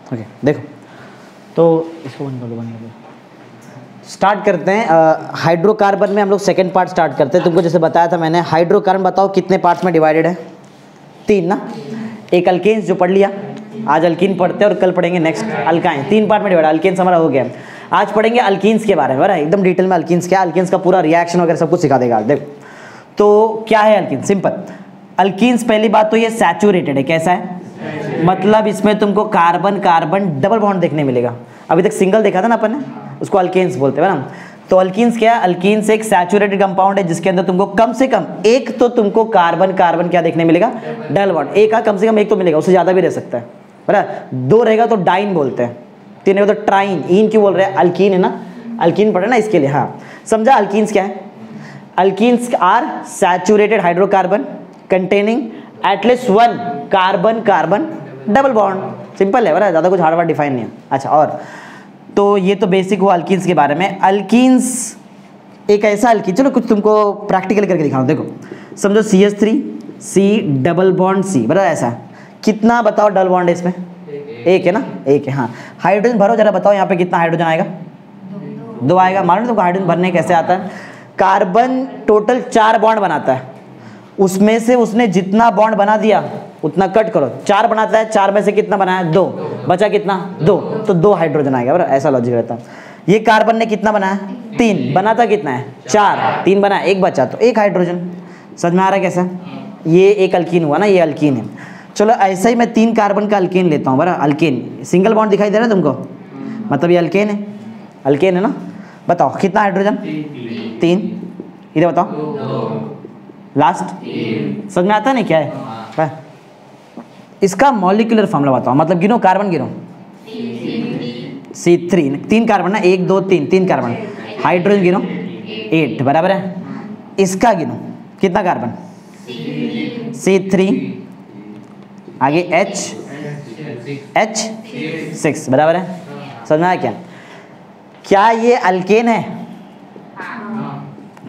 Okay देखो, तो इसको बंद कर दो। स्टार्ट करते हैं। हाइड्रोकार्बन में हम लोग सेकंड पार्ट स्टार्ट करते हैं। तुमको जैसे बताया था मैंने, हाइड्रोकार्बन बताओ कितने पार्ट्स में डिवाइडेड है? 3 ना। एक अल्केन्स जो पढ़ लिया, आज अल्कीन पढ़ते हैं और कल पढ़ेंगे नेक्स्ट अल्काइन। 3 पार्ट में डिवाइड, अल्केन्स हमारा हो गया। आज पढ़ेंगे अल्कीन्स के बारे में, बराबर एकदम डिटेल में। अल्कीन्स क्या, अल्कीन्स का पूरा रिएक्शन वगैरह सब कुछ सिखा देगा आज। देखो तो क्या है अल्कीन, सिंपल। अल्कीन्स पहली बात तो ये सैचुरेटेड है। कैसा है? मतलब इसमें तुमको कार्बन कार्बन डबल बॉन्ड देखने मिलेगा। अभी तक सिंगल देखा था ना अपन ने, उसको अल्केन्स बोलते हैं ना। तो अल्कीन्स क्या है? अल्कीन्स एक सैचुरेटेड कंपाउंड है जिसके अंदर तुमको कम से कम एक तो तुमको कार्बन कार्बन क्या देखने मिलेगा? Double bond. एक कम से कम एक तो मिलेगा, उससे ज्यादा भी रह सकता है, बराबर। 2 रहेगा तो डाइन बोलते हैं, 3 रहेगा तो ट्राइन। इन क्यों बोल रहे हैं? अल्कीन है ना, अल्कीन पढ़े ना इसके लिए। हाँ समझा। अल्कीन्स क्या है? Alkenes are saturated hydrocarbon containing at least 1 carbon carbon double bond. Simple है, बराबर, ज़्यादा कुछ हार्ड वर्ड डिफाइन नहीं है। अच्छा, और तो ये तो बेसिक हुआ अल्कीन्स के बारे में। अल्कीन्स एक ऐसा अल्कीन, चलो कुछ तुमको प्रैक्टिकल करके दिखाऊं। देखो समझो CH3 C double bond C, बराबर। ऐसा कितना बताओ डबल बॉन्ड है इसमें? एक है ना, एक है। हाँ हाइड्रोजन भरो जरा, बताओ यहाँ पे कितना हाइड्रोजन आएगा? 2 आएगा। मालूम तुमको हाइड्रोजन भरने कैसे आता है? कार्बन टोटल 4 बॉन्ड बनाता है, उसमें से उसने जितना बॉन्ड बना दिया उतना कट करो। 4 बनाता है, 4 में से कितना बनाया? 2, बचा कितना? 2, तो 2 हाइड्रोजन आएगा, बराबर। ऐसा लॉजिक रहता है। ये कार्बन ने कितना बनाया? 3, बनाता कितना है? 4, 3 बनाया, 1 बचा, तो 1 हाइड्रोजन। समझ में आ रहा है कैसा? ये एक अल्कीन हुआ ना, ये अल्कीन है। चलो ऐसा ही मैं 3 कार्बन का अल्केन लेता हूँ, बराबर। अल्केन सिंगल बॉन्ड दिखाई दे रहा है तुमको, मतलब ये अल्केन है, अल्केन है ना। बताओ कितना हाइड्रोजन? 3। इधर बताओ लास्ट। समझ में आता नहीं क्या है? इसका मॉलिक्यूलर फॉर्मूला बताओ, मतलब गिनो, कार्बन गिनो। C3, 3 कार्बन ना, 1 2 3, 3 कार्बन। हाइड्रोजन गिनो 8, बराबर है। इसका गिनो कितना कार्बन? C3, आगे H6, बराबर है। समझ में आया क्या? क्या ये अल्केन है?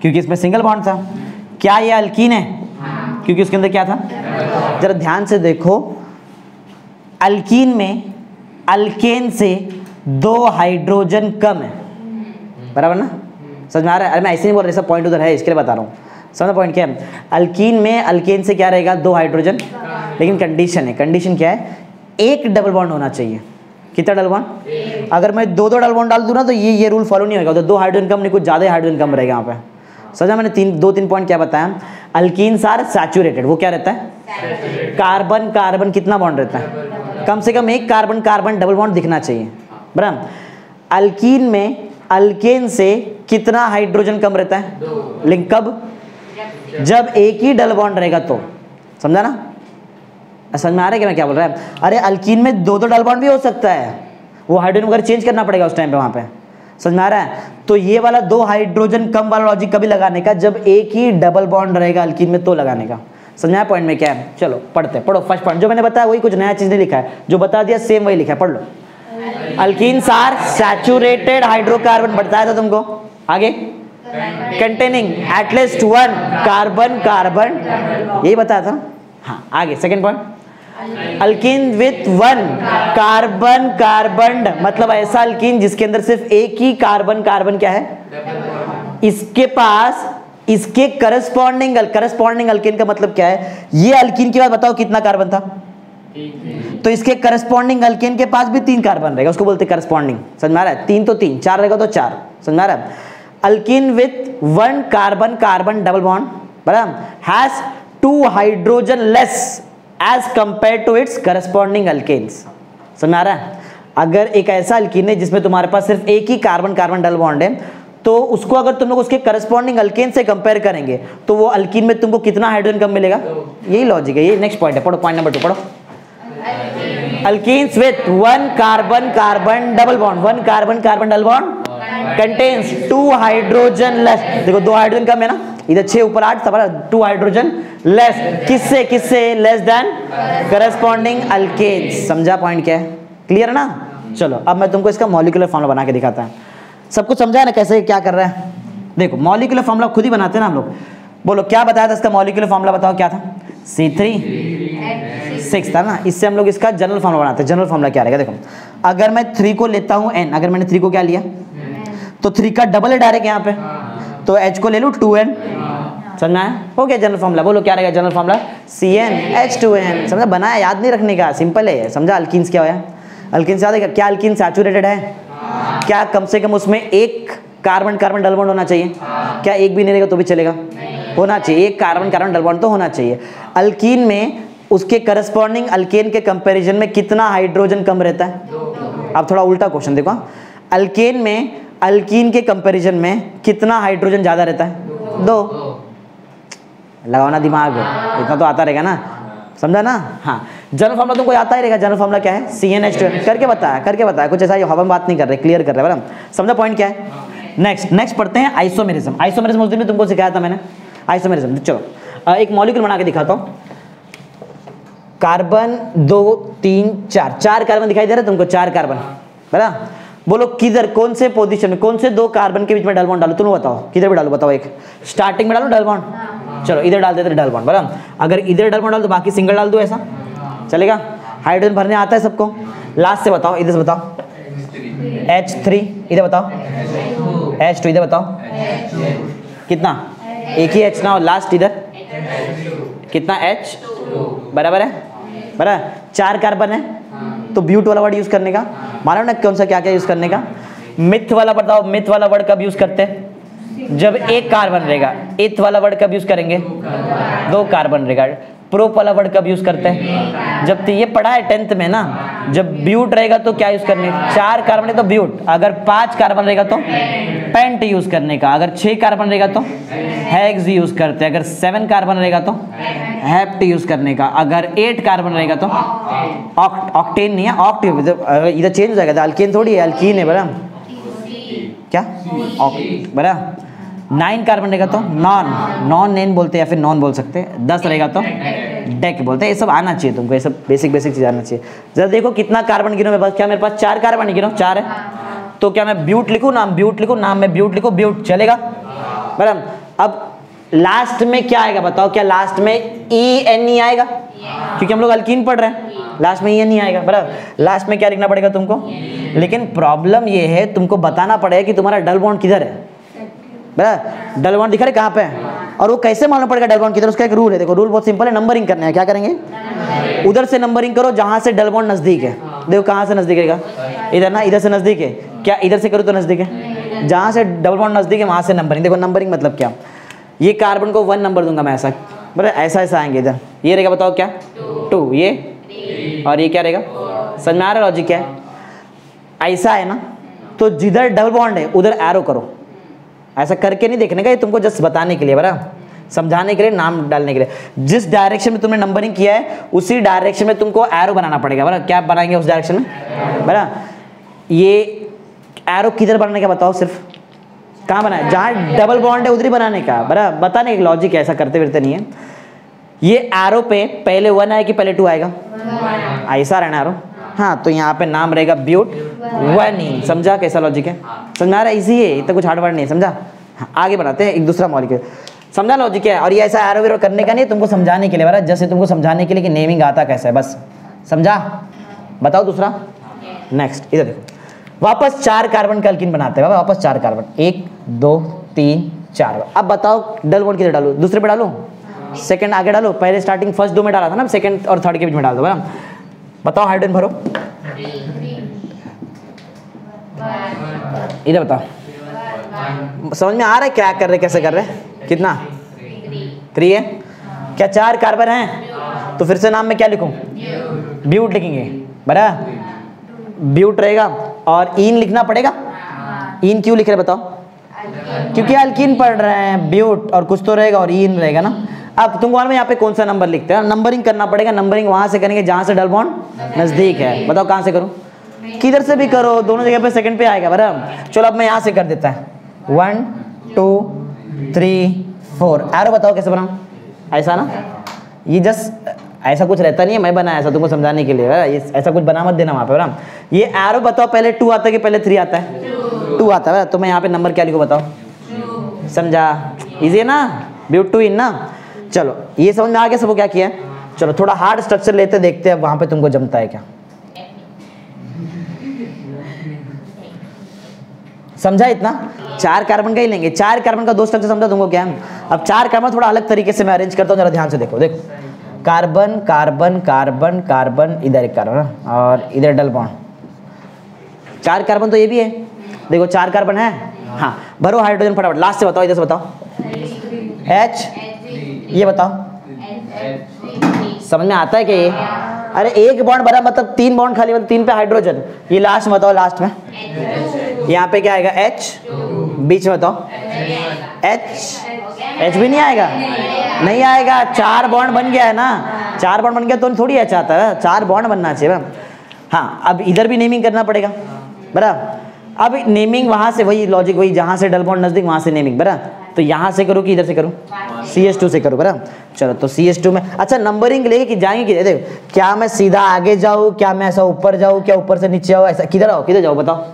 क्योंकि इसमें सिंगल बॉन्ड था। क्या ये अल्कीन है? क्योंकि उसके अंदर क्या था? जरा ध्यान से देखो, अल्कीन में अल्केन से 2 हाइड्रोजन कम है, बराबर ना। समझ में आ रहा है? अरे मैं ऐसे नहीं बोल रहा, सब पॉइंट उधर है इसके लिए बता रहा हूँ। समझ पॉइंट क्या है? अल्कीन में अल्केन से क्या रहेगा? 2 हाइड्रोजन, लेकिन कंडीशन है। कंडीशन क्या है? 1 डबल बॉन्ड होना चाहिए। कितना डबल बॉन्ड? अगर मैं 2 डबल बॉन्ड डाल दूँ ना तो ये रूल फॉलो नहीं होगा, तो 2 हाइड्रोजन कम नहीं, कुछ ज़्यादा हाइड्रोजन कम रहेगा यहाँ पे। समझा मैंने? 2-3 पॉइंट क्या बताया? अल्कीन्स आर सैचुरेटेड, वो क्या रहता है? कार्बन कार्बन कितना बॉन्ड रहता है? कम से कम 1 कार्बन कार्बन डबल बॉन्ड दिखना चाहिए, बराबर। अल्कीन में अल्केन से कितना हाइड्रोजन कम रहता है? 2। लेकिन कब? जब एक ही डबल बॉन्ड रहेगा तो। समझा ना? समझ में आ रहा है कि मैं क्या बोल रहा है? अरे अल्कीन में 2 डबल बॉन्ड भी हो सकता है, वो हाइड्रोजन वगैरह चेंज करना पड़ेगा उस टाइम पे वहाँ पे। समझ में आ रहा है? तो ये वाला 2 हाइड्रोजन कम वाला लॉजिक कभी लगाने का जब एक ही डबल बॉन्ड रहेगा अल्कीन में, तो लगाने का। समझ में आया पॉइंट में क्या है? चलो पढ़ते, पढ़ो फर्स्ट पॉइंट। जो मैंने बताया वही, कुछ नया चीज नहीं लिखा है, जो बता दिया सेम वही लिखा है, पढ़ लो। अल्कीन्स आर सैचुरेटेड हाइड्रोकार्बन, बताया था तुमको। आगे कंटेनिंग एटलीस्ट 1 कार्बन कार्बन, यही बताया था। हाँ आगे second point, alkyne with 1 carbon carbon, मतलब ऐसा अल्कीन जिसके अंदर सिर्फ एक ही कार्बन कार्बन क्या है? इसके पास इसके करस्पॉन्डिंग अल्कीन का मतलब क्या है? ये अल्कीन के बाद बताओ कितना कार्बन था? तो इसके करस्पॉन्डिंग अल्केन के पास भी 3 कार्बन रहेगा, उसको बोलते हैं करस्पॉन्डिंग। समझ में आ रहा है? 3 तो 3, 4 रहेगा तो 4। समझ में आ रहा है? Alkene with 1 carbon carbon double bond, बराबर, has 2 hydrogen less as compare to its corresponding alkanes. समझ में आ रहा है? अगर एक ऐसा अल्कीन है जिसमें तुम्हारे पास सिर्फ एक ही कार्बन कार्बन डबल बॉन्ड है, तो उसको अगर तुम लोग उसके करस्पॉन्डिंग अल्केन से कंपेयर करेंगे तो वो अल्कीन में तुमको कितना हाइड्रोजन कम मिलेगा? यही लॉजिक है। ये नेक्स्ट पॉइंट है, पढ़ो पॉइंट नंबर 2 पढ़ो। Alkenes with 1 carbon carbon double bond, 1 carbon carbon double bond contains 2 hydrogen less। देखो 2 हाइड्रोजन कम है ना, इधर 6 ऊपर 8, सब 2 हाइड्रोजन लेस। किससे किससे? Less than corresponding alkanes. समझा पॉइंट क्या है? क्लियर है ना? चलो अब मैं तुमको इसका मॉलिक्यूलर फॉर्मूला बना के दिखाता हूं। सब कुछ समझा है ना कैसे क्या कर रहा है? देखो मॉलिक्यूलर फॉर्मूला खुद ही बनाते हैं ना हम लोग। बोलो क्या बताया था इसका मॉलिक्यूलर फॉर्मूला? बताओ क्या था? C3 6 था ना, इससे हम लोग इसका जनरल फॉर्मूला बनाते हैं। जनरल फॉर्मूला क्या रहेगा देखो, अगर मैं 3 को लेता हूँ n, अगर मैंने 3 को क्या लिया तो 3 का डबल है डायरेक्ट यहाँ पे, तो h को ले लूँ 2n, समझना है, हो गया जनरल फॉर्मूला। बोलो क्या रहेगा जनरल फॉर्मूला, CnH2n। समझा, बनाया, याद नहीं रखने का, सिंपल है, समझा। अल्कीन्स क्या होया, अल्कीन्स याद है क्या, अल्कीन सैचुरेटेड है, क्या कम से कम उसमें एक कार्बन कार्बन डबल बॉन्ड होना चाहिए, क्या एक भी नहीं रहेगा तो भी चलेगा, होना चाहिए, एक कार्बन कार्बन डबल बॉन्ड तो होना चाहिए। अल्कीन में उसके करस्पॉन्डिंग अल्केन के कंपैरिजन में कितना हाइड्रोजन कम रहता है। अब थोड़ा उल्टा क्वेश्चन देखो, अल्केन में अल्कीन के कंपैरिजन में कितना हाइड्रोजन ज्यादा रहता है, 2। लगाओ ना दिमाग, इतना तो आता रहेगा ना, समझा ना। हाँ, जनरल फॉर्मूला तुमको आता ही रहेगा। जनरल फॉर्मूला क्या है, CnH2n। करके बताया, कुछ ऐसा हवा में बात नहीं कर रहे, क्लियर कर रहे हैं बराबर, समझा पॉइंट क्या है। नेक्स्ट पढ़ते हैं आइसोमेरिज्म। आइसोमेरिज्म उस दिन में तुमको सिखाया था मैंने, आइसोमेरिज्म। चलो एक मॉलिक्यूल बना के दिखाता हूँ। कार्बन 2 3 4 कार्बन दिखाई दे रहा है तुमको, 4 कार्बन बराबर। बोलो किधर, कौन से पोजीशन में, कौन से 2 कार्बन के बीच में डबल बॉन्ड डालो, तुम बताओ किधर भी डालो, बताओ। एक स्टार्टिंग में डालो डबल बॉन्ड, चलो इधर डाल देते डबल बॉन्ड बराबर। अगर इधर डबल बॉन्ड डालो तो बाकी सिंगल डाल दो, ऐसा चलेगा। हाइड्रोजन भरने आता है सबको। लास्ट से बताओ, इधर से बताओ, H3, इधर बताओ H2, इधर बताओ कितना, एक ही H ना, और लास्ट इधर कितना H, बराबर है, बराबर। 4 कार्बन है तो ब्यूट वाला वर्ड यूज करने का, मानो ना कौन सा क्या क्या यूज करने का। मिथ वाला बताओ, मिथ वाला वर्ड कब यूज करते हैं, जब एक कार्बन रहेगा। इथ वाला वर्ड कब यूज करेंगे, 2 कार्बन रहेगा। प्रोप वाला वर्ड कब यूज करते हैं, जब ये पढ़ा है 10th में ना, जब ब्यूट रहेगा तो क्या यूज करने, 4 कार्बन है तो ब्यूट, अगर 5 कार्बन रहेगा तो पेंट यूज करने का, अगर 6 कार्बन रहेगा तो हेक्स यूज करते हैं, अगर 7 कार्बन रहेगा तो हेप्ट यूज करने का, अगर 8 कार्बन रहेगा तो ऑक्टेन नहीं है, ऑक्ट। इधर चेंज हो जाएगा, अल्केन थोड़ी है, अल्कीन है बड़ा, क्या बड़ा। 9 कार्बन रहेगा तो नॉन नेन बोलते हैं या फिर नॉन बोल सकते हैं। 10 रहेगा तो डेक बोलते हैं। ये सब आना चाहिए तुमको, ये सब बेसिक चीज आना चाहिए। जरा देखो कितना कार्बन गिनो मेरे पास, क्या मेरे पास 4 कार्बन गिनो, 4 है तो क्या मैं ब्यूट लिखूं, नाम ब्यूट लिखूं, नाम में ब्यूट लिखूं, ब्यूट चलेगा बराबर। अब लास्ट में क्या आएगा बताओ, क्या लास्ट में ENE आएगा, क्योंकि हम लोग अल्कीन पढ़ रहे हैं, लास्ट में ENE आएगा बराबर। लास्ट में क्या लिखना पड़ेगा तुमको, लेकिन प्रॉब्लम ये है तुमको बताना पड़ेगा कि तुम्हारा डबल बॉन्ड किधर है बराबर। डबल बॉन्ड दिखा रहे कहाँ पे है, और वो कैसे मालूम पड़ेगा डबल बॉन्ड किधर, उसका एक रूल है। देखो रूल बहुत सिंपल है, नंबरिंग करना है। क्या करेंगे, उधर से नंबरिंग करो जहां से डबल बॉन्ड नजदीक है। देखो कहां से नजदीक रहेगा, इधर ना, इधर से नजदीक है, क्या इधर से करो तो नजदीक है, जहां से डबल बॉन्ड नजदीक है वहां से नंबरिंग। देखो नंबरिंग मतलब क्या, ये कार्बन को 1 नंबर दूंगा मैं, ऐसा बराबर, ऐसा आएंगे इधर, ये रहेगा बताओ क्या 2, ये और ये क्या रहेगा, समझ में आ रहा है लॉजिक क्या है। ऐसा है ना, तो जिधर डबल बॉन्ड है उधर एरो करो, ऐसा करके नहीं देखने का, ये तुमको जस्ट बताने के लिए बराबर, समझाने के लिए, नाम डालने के लिए। जिस डायरेक्शन में तुमने नंबरिंग किया है उसी डायरेक्शन में तुमको एरो बनाना पड़ेगा बराबर। क्या बनाएंगे उस डायरेक्शन में बराबर। ये एरो किधर बनाने का बताओ, सिर्फ कहाँ बनाए, जहाँ डबल बॉन्ड है उधर ही बनाने का बराबर, बताने का लॉजिक है, ऐसा करते फिरते नहीं है। ये एरो पे पहले 1 आएगा कि पहले 2 आएगा, ऐसा रहना एरो। हाँ, तो यहाँ पे नाम रहेगा ब्यूट 1E, समझा कैसा लॉजिक है, समझा रहा है, इजी है, इतना कुछ हार्ड वर्ड नहीं है, समझा। हाँ, आगे बढ़ाते हैं एक दूसरा मॉलिक्यूल, समझा लॉजिक है। और ये ऐसा एरो वेरो करने का नहीं, तुमको समझाने के लिए बराबर, जैसे तुमको समझाने के लिए कि नेमिंग आता कैसा है, बस समझा। बताओ दूसरा, नेक्स्ट इधर देखो, वापस 4 कार्बन का अल्कीन बनाते हैं, वापस 4 कार्बन, 1 2 3 4। अब बताओ डबल बॉन्ड किधर डालूं, दूसरे पे डालूं, सेकंड आगे डालो, पहले स्टार्टिंग फर्स्ट 2 में डाला था ना, सेकंड और थर्ड के बीच में डाल दो बराबर। बताओ हाइड्रोजन भरो, इधर बताओ, समझ में आ रहा है क्या कर रहे, कैसे कर रहे, कितना 3 है, क्या 4 कार्बन है, तो फिर से नाम में क्या लिखूं, ब्यूट लिखेंगे बराबर, ब्यूट रहेगा। और ईन लिखना पड़ेगा, ईन क्यों लिख रहे बताओ, क्योंकि अल्कीन पढ़ रहे हैं, ब्यूट और कुछ तो रहेगा और ईन रहेगा ना। अब तुमको मालूम है यहाँ पे कौन सा नंबर लिखते हैं, नंबरिंग करना पड़ेगा, नंबरिंग वहां से करेंगे जहां से डबल बॉन्ड नजदीक है। बताओ कहां से करूं, किधर से भी करो, दोनों जगह पे सेकंड पे आएगा बराबर। चलो अब मैं यहाँ से कर देता है, 1 2 3 4। एरो बताओ कैसे बनाऊं, ऐसा ना, ये जस्ट ऐसा कुछ रहता नहीं है, मैं बनाया ऐसा तुमको समझाने के लिए, ये ऐसा कुछ बना मत देना वहाँ पे बराबर। ये एरो बताओ पहले 2 आता है कि पहले 3 आता है, 2 आता है, तो मैं यहाँ पे नंबर क्या लिखूं बताओ, समझा, इजी है ना, ब्यूट 2 इन ना। चलो ये समझ में आ गया सबको क्या किया, चलो थोड़ा हार्ड स्ट्रक्चर लेते, देखते हैं वहां पे तुमको जमता है क्या। समझा इतना? 4 कार्बन का ही लेंगे, 4 कार्बन का 2 स्ट्रक्चर समझा तुमको क्या है। अब 4 कार्बन थोड़ा अलग तरीके से मैं अरेंज करता हूँ, जरा ध्यान से देखो। देखो कार्बन कार्बन कार्बन कार्बन, इधर एक कार्बन और इधर डबल बॉन्ड। 4 कार्बन तो ये भी है, देखो 4 कार्बन है। हाँ भरो हाइड्रोजन फटाफट, लास्ट से बताओ, इधर से बताओ। H, ये बताओ समझ में आता है कि ये, अरे एक बॉन्ड भरा मतलब 3 बॉन्ड खाली, मतलब 3 पे हाइड्रोजन। ये लास्ट में बताओ, लास्ट में यहाँ पे क्या आएगा? H, बीच में बताओ H भी नहीं आएगा, नहीं आएगा। 4 बॉन्ड बन गया है ना, 4 बॉन्ड बन गया तो थोड़ी H आता है, 4 बॉन्ड बनना चाहिए। हाँ अब इधर भी नेमिंग करना पड़ेगा, बराबर। अब नेमिंग वहां से वही लॉजिक, वही जहां से डबल बॉन्ड नजदीक वहां से नेमिंग, बराबर। तो यहां से करूँ कि इधर से करूँ? CH2 से करूँ, बराबर। चलो तो CH2 में, अच्छा नंबरिंग लेके कि जाएंगे कि देखो, क्या मैं सीधा आगे जाऊँ, क्या मैं ऐसा ऊपर जाऊँ, क्या ऊपर से नीचे जाऊँ, ऐसा किधर आओ, किधर जाओ बताओ।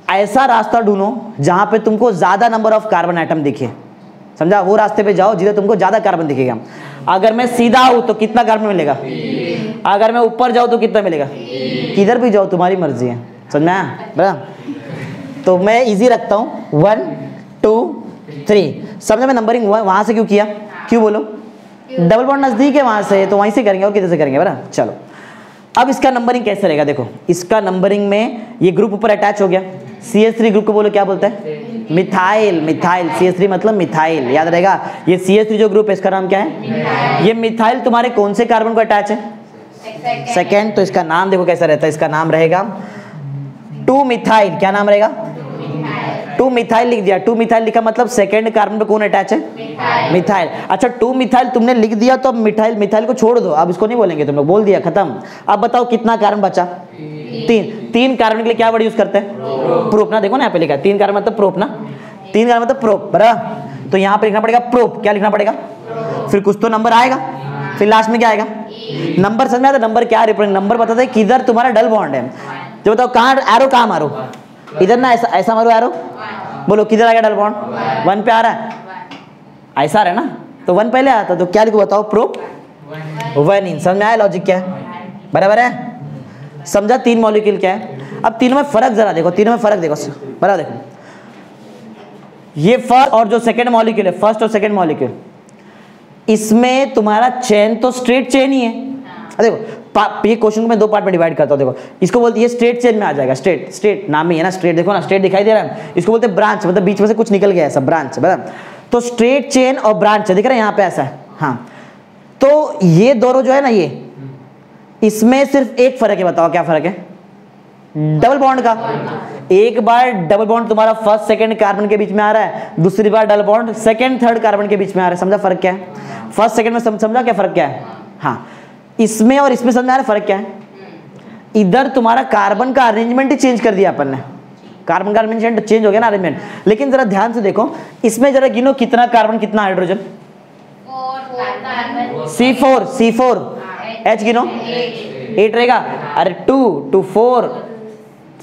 ऐसा रास्ता ढूंढो जहां पे तुमको ज्यादा नंबर ऑफ कार्बन एटम दिखे, समझा? वो रास्ते पे जाओ जिधर तुमको ज्यादा कार्बन दिखेगा। अगर मैं सीधा हूं तो कितना कार्बन मिलेगा? अगर मैं ऊपर जाऊं तो कितना मिलेगा? किधर भी जाओ तुम्हारी मर्जी है, समझ में आया? बराबर। तो मैं इजी रखता हूं 1 2 3, समझा? मैं नंबरिंग वहां से क्यों किया, क्यों बोलो? डबल बॉन्ड नजदीक है वहां से, तो वहीं से करेंगे और किधर से करेंगे, बराबर। चलो अब इसका नंबरिंग कैसे रहेगा? देखो इसका नंबरिंग में ये ग्रुप ऊपर अटैच हो गया, CH3 ग्रुप को बोलो क्या बोलते हैं? मिथाइल। मिथाइल, CH3 मतलब मिथाइल, याद रहेगा। ये CH3 जो ग्रुप है इसका नाम क्या है? ये मिथाइल तुम्हारे कौन से कार्बन को अटैच है? सेकेंड। तो इसका नाम देखो कैसा रहता है, इसका नाम रहेगा 2 मिथाइल। क्या नाम रहेगा? 2 मिथाइल लिख दिया। 2 मिथाइल लिखा मतलब सेकेंड कार्बन पे कौन अटैच है? मिथाइल। अच्छा 2 मिथाइल तुमने लिख दिया तो अब मिथाइल, मिथाइल को छोड़ दो, अब इसको नहीं बोलेंगे तुम लोग, बोल दिया खत्म। अब बताओ कितना कार्बन बचा? 3 कार्बन के लिए क्या वर्ड यूज करते हैं? प्रोप ना, देखो ना यहाँ पे लिखा है 3 कार्बन मतलब प्रोप ना, 3 कार्बन मतलब प्रोप, बराबर। तो यहाँ पे लिखना पड़ेगा प्रोप। क्या लिखना पड़ेगा? फिर कुछ तो नंबर आएगा, फिर लास्ट में क्या आएगा? नंबर। समझ में आता? नंबर क्या रिप्रेजेंट, नंबर बताता है किधर तुम्हारा डबल बॉन्ड है। तो बताओ कहाँ एरो, कहाँ मारो? इधर ना, ऐसा ऐसा मारो एरो, बोलो किधर आ गया डबल बॉन्ड? 1 पे आ रहा है, ऐसा आ रहा है ना, तो 1 पहले आता, तो क्या लिखो बताओ? प्रोप 1 इन। समझ में आया लॉजिक क्या है? बराबर है, समझा? 3 मॉलिक्यूल क्या है। अब तीनों में फर्क जरा देखो, तीनों में फर्क देखो, बराबर देखो। ये फर्स्ट और जो सेकंड मॉलिक्यूल है, फर्स्ट और सेकंड मॉलिक्यूल, इसमें तुम्हारा चेन तो स्ट्रेट चेन ही है। देखो ये क्वेश्चन को मैं 2 पार्ट में डिवाइड करता हूँ। देखो इसको बोलते हैं, ये स्ट्रेट चेन में आ जाएगा, स्ट्रेट, स्ट्रेट नाम ही है ना स्ट्रेट, देखो ना स्ट्रेट दिखाई दे रहा है। इसको बोलते हैं ब्रांच, मतलब बीच में से कुछ निकल गया ऐसा, ब्रांच, बराबर। तो स्ट्रेट चेन और ब्रांच दिख रहा है यहाँ पे ऐसा है। हाँ तो ये दोनों जो है ना, ये इसमें सिर्फ एक फर्क है, बताओ क्या फर्क है? डबल बॉन्ड का। एक बार डबल बॉन्ड तुम्हारा फर्स्ट सेकंड कार्बन के बीच में आ रहा है, दूसरी बार double bond second third carbon के बीच में आ रहा है। समझा फर्क क्या है? फर्स्ट सेकंड में समझा क्या फर्क क्या है? हाँ इसमें और इसमें समझा रहा फर्क क्या है? इधर तुम्हारा कार्बन का अरेंजमेंट ही चेंज कर दिया अपन ने, कार्बन का अरेंजमेंट चेंज हो गया ना, अरेंजमेंट। लेकिन जरा ध्यान से देखो, इसमें जरा गिनो कितना कार्बन कितना हाइड्रोजन? C4 H गिनो 8 रहेगा। अरे 2 2 4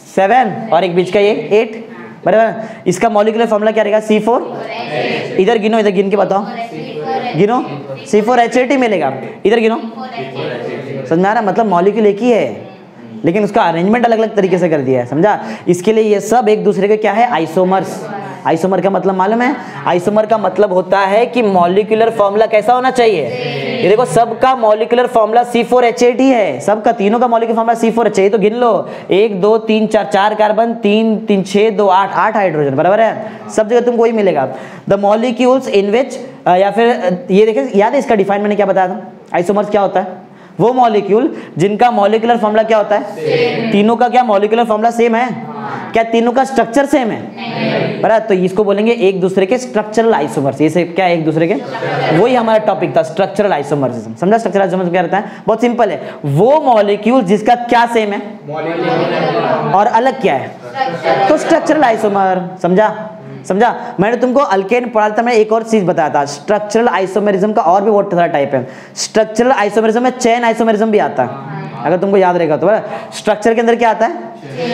7 और एक बीच का ये 8, बराबर। इसका मॉलिक्यूलर फॉर्मूला क्या रहेगा? C4। इधर गिनो, इधर गिन के बताओ, गिनो C4H8 ही मिलेगा। इधर गिनो, समझ में आ रहा? मतलब मॉलिक्यूल एक ही है, लेकिन उसका अरेंजमेंट अलग अलग तरीके से कर दिया है, समझा? इसके लिए ये सब एक दूसरे के क्या है? आइसोमर्स। आइसोमर का मतलब मालूम है? आइसोमर का मतलब होता है कि मॉलिक्यूलर फॉर्मूला कैसा होना चाहिए। ये देखो सबका मॉलिक्यूलर फॉर्मूला C4H8 ही है, सबका, तीनों का मॉलिक्यूलर फॉर्मूला C4H8। तो गिन लो 1 2 3 4 कार्बन, 3 3 6 2 8 हाइड्रोजन, बराबर है। सब जगह तुमको वही मिलेगा। द मॉलिक्यूल्स इन विच, या फिर ये देखें, याद है इसका डिफाइन मैंने क्या बताया था? आइसोमर्स क्या होता है? वो मॉलिक्यूल जिनका मॉलिक्यूलर फॉर्मूला क्या होता है? तीनों का क्या मॉलिक्यूलर फॉर्मूला सेम है? क्या तीनों का स्ट्रक्चर सेम है? बराबर। तो इसको बोलेंगे एक दूसरे के स्ट्रक्चरल आइसोमर्स। ये क्या है? एक दूसरे के, वही हमारा टॉपिक था, स्ट्रक्चरल आइसोमर्सिज्म। समझा? स्ट्रक्चरल आइसोमर्स क्या रहता है? बहुत सिंपल है, वो मॉलिक्यूल जिसका क्या सेम है और अलग क्या है, तो स्ट्रक्चरल आइसोमर। समझा? समझा? मैंने तुमको अल्केन पढ़ा था, मैं एक और चीज बताया था, स्ट्रक्चरल आइसोमेरिज्म का और भी बहुत सारा टाइप है। स्ट्रक्चरल आइसोमेरिज्म में चेन आइसोमेरिज्म भी आता है, अगर तुमको याद रहेगा तो। स्ट्रक्चर के अंदर क्या आता है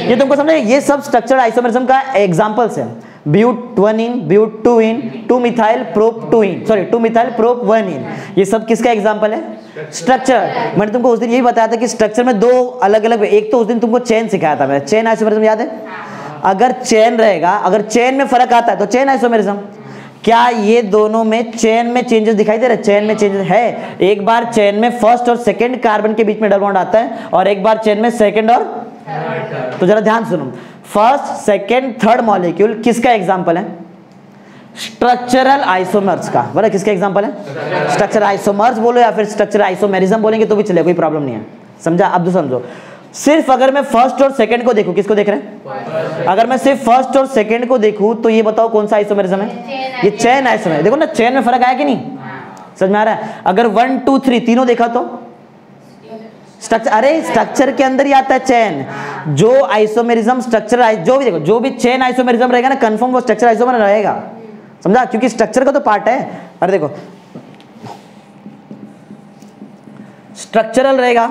ये तुमको समझे? ये सब स्ट्रक्चरल आइसोमेरिज्म का एग्जांपल्स है। ब्यूटवनिन, ब्यूटूइन, 2-मिथाइल प्रोपटूइन, सॉरी 2-मिथाइल प्रोपवनिन, ये सब किसका एग्जांपल है? स्ट्रक्चर। मैंने तुमको उस दिन यही बताया था कि स्ट्रक्चर में दो अलग अलग, एक तो उस दिन तुमको चेन सिखाया था मैं, चेन आइसोमेरिज्म याद है? अगर चेन रहेगा, अगर चेन में फर्क आता है तो चेन आइसोमेरिज्म। क्या ये दोनों में चेन में चेंजेस दिखाई दे रहे? चेन में चेंजेस है। एक बार चेन में फर्स्ट और सेकंड कार्बन के बीच में डबल बॉन्ड आता है और एक बार चेन में सेकंड और तो जरा ध्यान सुनो, फर्स्ट सेकंड थर्ड मॉलिक्यूल किसका एग्जांपल है? स्ट्रक्चरल आइसोमर्स का। बोला किसका एग्जांपल है? स्ट्रक्चरल आइसोमर्स बोलो या फिर स्ट्रक्चरल आइसोमेरिज्म बोलेंगे तो भी चले, कोई प्रॉब्लम नहीं है। समझा? अब तो समझो, सिर्फ अगर मैं फर्स्ट और सेकंड को देखूं, किसको देख रहे हैं? अगर मैं सिर्फ फर्स्ट और सेकंड को देखूं तो ये बताओ कौन सा आइसोमेरिज्म है? ये चेन आइसोमेरिज्म। देखो ना चेन में फर्क आया कि नहीं? समझ में आ रहा है? अगर 1 2 3 तीनों देखा तो स्ट्रक्चर, अरे स्ट्रक्चर के अंदर ही आता है चेन। जो आइसोमेरिज्म स्ट्रक्चर, जो भी देखो, जो भी चेन आइसोमेरिज्म रहेगा ना, कंफर्म वो स्ट्रक्चर आइसोमर रहेगा। समझा? क्योंकि स्ट्रक्चर का तो पार्ट है। अरे देखो स्ट्रक्चरल रहेगा,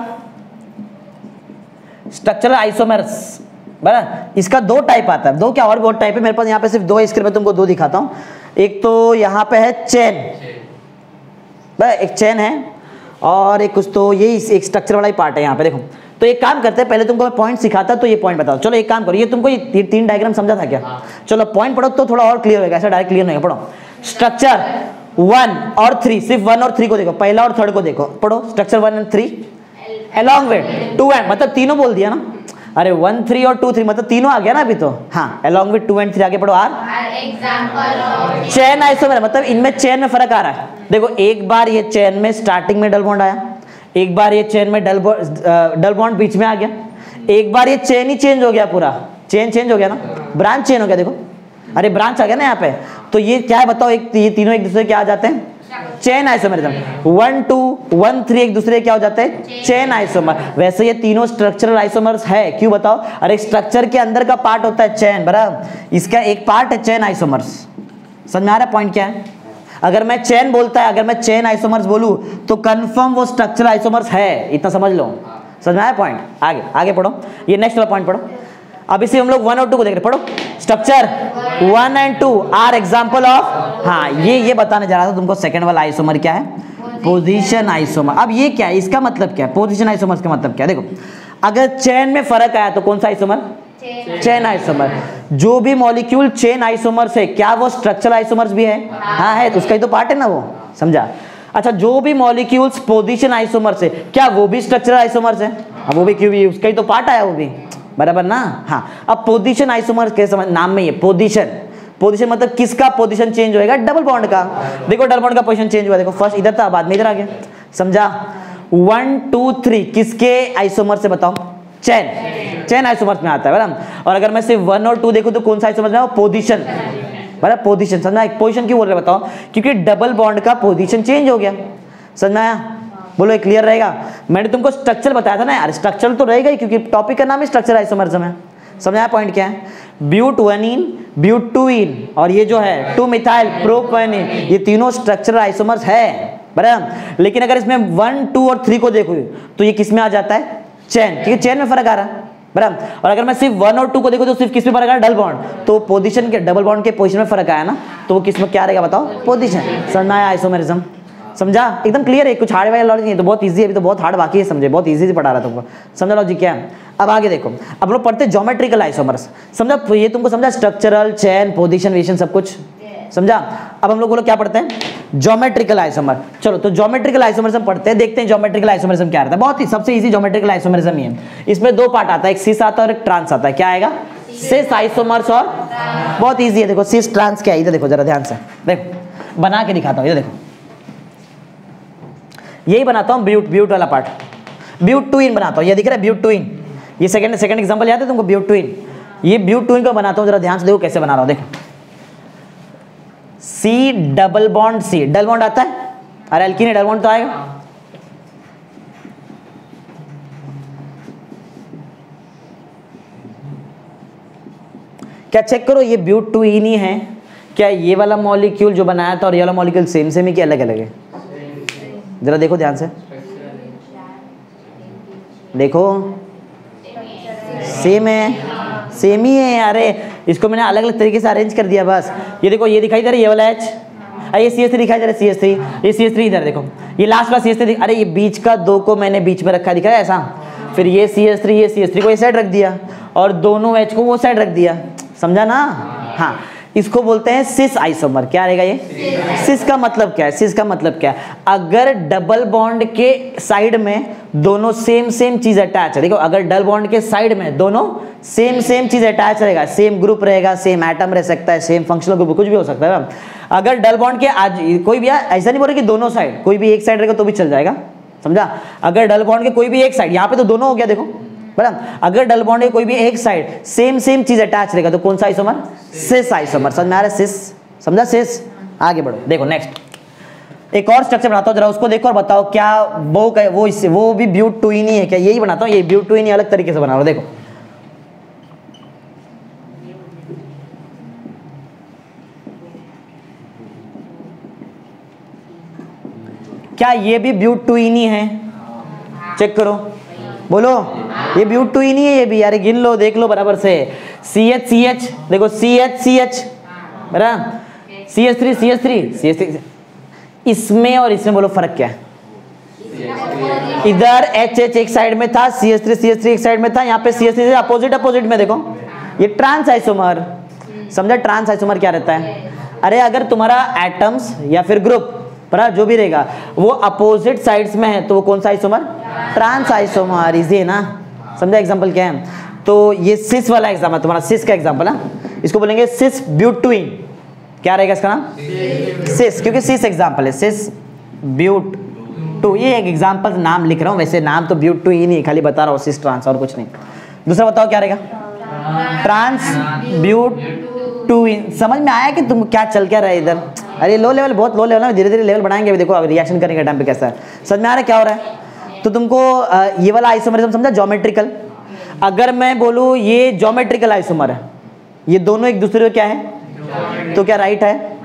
स्ट्रक्चरल आइसोमर्स, बराबर। इसका दो टाइप आता है, दो क्या और बहुत टाइप है मेरे पास, यहाँ पे सिर्फ दो, इसके मैं तुमको दो दिखाता हूँ। एक तो यहाँ पे है चेन, एक चेन है और एक कुछ तो ये एक स्ट्रक्चर वाला ही पार्ट है यहाँ पे। देखो तो एक काम करते हैं, पहले तुमको मैं पॉइंट सिखाता तो ये पॉइंट बताओ। चलो एक काम करो, ये तुमको ये तीन डायग्राम समझा था क्या? चलो पॉइंट पढ़ो तो थोड़ा और क्लियर होगा, ऐसा डायरेक्ट क्लियर नहीं होगा। पढ़ो स्ट्रक्चर 1 और 3, सिर्फ 1 और 3 को देखो, पहला और थर्ड को देखो। पढ़ो स्ट्रक्चर 1 और 3 along with 2 and, मतलब तीनों बोल दिया ना। अरे 1 3 और 2 3 मतलब तीनों आ गया ना अभी तो। हाँ along with 2 and 3 आगे पढ़ो। आर चेन आइसोमर, मतलब इनमें चेन में फर्क आ रहा है। देखो एक बार ये चेन में स्टार्टिंग में डबल बॉन्ड आया, एक बार ये चेन में डबल बॉन्ड बीच में आ गया, एक बार ये चेन ही चेंज हो गया, पूरा चेन चेंज हो गया ना, ब्रांच चेंज हो गया। देखो अरे ब्रांच आ गया ना यहाँ पे, तो ये क्या है बताओ? एक ये तीनों एक दूसरे के आ जाते हैं चेन आइसोमरिज्म। 1 2 1 3 एक दूसरे क्या हो जाते हैं? Chain isomer. वैसे ये तीनों स्ट्रक्चरल आइसोमर्स है, क्यों बताओ? अरे स्ट्रक्चर के अंदर का पार्ट होता है चेन, बराबर, इसका एक पार्ट है चेन आइसोमर्स। समझ में आ रहा है पॉइंट क्या है? अगर मैं चेन बोलता है, अगर मैं चेन आइसोमर्स बोलूं तो कंफर्म वो स्ट्रक्चरल आइसोमर्स है, इतना समझ लो। समझ में आया पॉइंट? आगे आगे पढ़ो, ये नेक्स्ट वाला पॉइंट पढ़ो। अब इसे हम लोग 1 और 2 को देख रहे, पढ़ो structure 1 and 2 are example of, हाँ ये बताने जा रहा था तुमको। सेकंड वाला आइसोमर क्या है? Position isomer. अब ये क्या है, इसका मतलब क्या है? पोजीशन आइसोमर का मतलब क्या है? देखो अगर चेन में फर्क आया तो कौन सा आइसोमर? Chain isomer. जो भी मॉलिक्यूल चेन आइसोमर से, क्या वो स्ट्रक्चरल आइसोमर्स भी है? हाँ है, तो उसका ही तो पार्ट है ना वो। समझा? अच्छा जो भी मॉलिक्यूल्स पोजीशन आइसोमर से, क्या वो भी स्ट्रक्चरल आइसोमर्स है? अब वो भी क्यों भी, उसका ही तो पार्ट आया वो भी, बराबर ना। हाँ अब पोजीशन आइसोमर के समझ, नाम में ये पोजीशन, पोजीशन मतलब किसका पोजीशन चेंज होएगा? डबल बॉन्ड का। देखो डबल बॉन्ड का पोजीशन चेंज हुआ, देखो फर्स्ट इधर था, बाद में इधर आ गया। समझा? 1 2 3 किसके आइसोमर से बताओ? चेन आइसोमर्स में आता है, बराबर। और अगर मैं सिर्फ 1 और 2 देखूं तो कौन सा आइसोमर में? पोजीशन, बराबर। पोजीशन। समझा? पोजीशन क्यों बोल रहे बताओ? क्योंकि डबल बॉन्ड का पोजीशन चेंज हो गया। समझ में आया? बोलो क्लियर रहेगा? मैंने तुमको स्ट्रक्चर बताया था ना यार, स्ट्रक्चर तो रहेगा ही क्योंकि टॉपिक का नाम ही स्ट्रक्चर आइसोमरिज्म है। समझाया पॉइंट क्या है? ब्यूटवनिन, ब्यूटूइन और ये जो है 2-मिथाइल प्रोपनिन, ये तीनों स्ट्रक्चरल आइसोमर्स है, बराबर। लेकिन अगर इसमें 1 2 और 3 को देखो तो ये किस में आ जाता है? चेन, क्योंकि चेन में फर्क आ रहा है, बराबर। और अगर मैं सिर्फ 1 और 2 को देखो तो सिर्फ किस में फर्क आ रहा है? Double bond. तो पोजीशन के, डबल बॉन्ड के पोजीशन में फर्क आया ना, तो वो किस में क्या रहेगा बताओ? पोजीशन। समझ आया आइसोमेरिज्म? समझा? एकदम क्लियर है, कुछ हार्ड वाला लॉजिक नहीं, तो बहुत इजी है, अभी तो बहुत हार्ड बाकी है, समझे? बहुत इजी से पढ़ा रहा तुमको। समझा लॉजिक क्या है? अब आगे देखो, अब लोग पढ़ते ज्योमेट्रिकल आइसोमर्स। समझा? ये तुमको समझा? स्ट्रक्चरल, चेन, पोजीशन, वेशन सब कुछ समझा? अब हम लोग बोलो क्या पढ़ते हैं? Geometrical isomer. चलो तो ज्योमेट्रिकल आइसोमरिज्म पढ़ते हैं, देखते हैं ज्योमेट्रिकल आइसोमरिज्म क्या रहता है। बहुत ही सबसे इजी ज्योमेट्रिकल आइसोमरिज्म ही है। इसमें दो पार्ट आता है, एक सिस आता है और एक ट्रांस आता है। क्या आएगा? सिस आइसोमर्स। और बहुत इजी है, देखो सिस ट्रांस क्या है, इधर देखो जरा ध्यान से, देखो बना के दिखाता हूँ, इधर देखो यही बनाता हूँ, ब्यूट वाला पार्ट, ब्यूटूइन बनाता हूँ। ये दिख रहा है ब्यूटूइन, ये सेकंड एग्जांपल याद है तुमको? ब्यूटूइन। ये ब्यूटूइन को बनाता हूँ, जरा ध्यान से देखो कैसे बना रहा हूँ। देखो C double bond, C double bond आता है, अरे एल्कीन डबल बॉन्ड तो आएगा। क्या चेक करो, ये ब्यूटूइन ही है क्या? ये वाला मॉलिक्यूल जो बनाया था और ये वाला मॉलिक्यूल सेम सेम ही क्या अलग अलग है? जरा देखो ध्यान से, देखो सेम है, सेम ही है। अरे इसको मैंने अलग अलग तरीके से अरेंज कर दिया बस। ये देखो ये दिखाई दे रहा है ये वाला H, ये CH3 दिखाई दे रहा है CH3, ये CH3 इधर देखो, ये लास्ट वाला CH3, अरे ये बीच का 2 को मैंने बीच में रखा दिखा है ऐसा, फिर ये CH3 को ये साइड रख दिया और दोनों H को वो साइड रख दिया, समझा ना। हाँ, इसको बोलते हैं सिस आइसोमर। क्या रहेगा ये? सिस का मतलब क्या है? सिस का मतलब क्या है? अगर डबल बॉन्ड के साइड में दोनों सेम चीज अटैच है, देखो अगर डबल बॉन्ड के साइड में दोनों सेम चीज अटैच रहेगा, सेम ग्रुप रहेगा, सेम एटम रह सकता है, सेम फंक्शनल ग्रुप, कुछ भी हो सकता है। अगर डबल बॉन्ड के आज कोई भी, ऐसा नहीं बोल रहे कि दोनों साइड, कोई भी एक साइड रहेगा तो भी चल जाएगा, समझा। अगर डबल बॉन्ड के कोई भी एक साइड, यहाँ पे तो दोनों हो गया देखो, बराबर। अगर डबल बॉन्ड के कोई भी एक साइड सेम चीज अटैच रहेगा तो कौन सा आइसोमर? Cis isomer. समझ में आ रहा है? सिस, समझा? सिस। आगे बढ़ो, देखो नेक्स्ट एक और स्ट्रक्चर बनाता हूं, जरा उसको देखो और बताओ क्या वो भी ब्यूटूइन ही है क्या? यही बनाता हूं, ये ब्यूटूइन ही अलग तरीके से बना रहा हूं। देखो क्या ये भी ब्यूटूइन ही है? चेक करो, बोलो। ये ब्यूटूइन ही है ये भी, यार गिन लो, देख लो बराबर से। CH देखो, CH बराबर, CH3 इसमें और इसमें बोलो फर्क क्या है? इधर HH एक साइड में था, CH3 एक साइड में था, यहाँ पे CH3 से अपोजिट में देखो, ये ट्रांस आइसोमर। समझा ट्रांस आइसोमर क्या रहता है? अरे अगर तुम्हारा एटम्स या फिर ग्रुप पर जो भी रहेगा वो अपोजिट साइड्स में है तो वो कौन सा आइसोमर? Trans isomer. इजी है ना, समझा। एग्जांपल क्या है? तो ये सिस वाला एग्जाम्पल, तुम्हारा सिस का एग्जांपल है, इसको बोलेंगे सिस ब्यूटूइन। क्या रहेगा इसका नाम? सिस, क्योंकि सिस एग्जांपल है, सिस ब्यूट टू, ये एक एग्जांपल नाम लिख रहा हूँ, वैसे नाम तो ब्यूटूइन ही, खाली बता रहा हूँ सिस ट्रांस और कुछ नहीं। दूसरा बताओ क्या रहेगा? ट्रांस ब्यूटूइन। समझ में आया कि तुम क्या चल क्या रहा है इधर? अरे लो लेवल, बहुत लो लेवल है, धीरे धीरे लेवल बढ़ाएंगे, अभी देखो रिएक्शन करने के टाइम पे कैसा है। समझ में आ रहा है क्या हो रहा है? तो तुमको ये वाला आइसोमरिज्म समझा, ज्योमेट्रिकल। अगर मैं बोलूँ ये ज्योमेट्रिकल आइसोमर है, ये दोनों एक दूसरे को क्या है? तो क्या राइट है?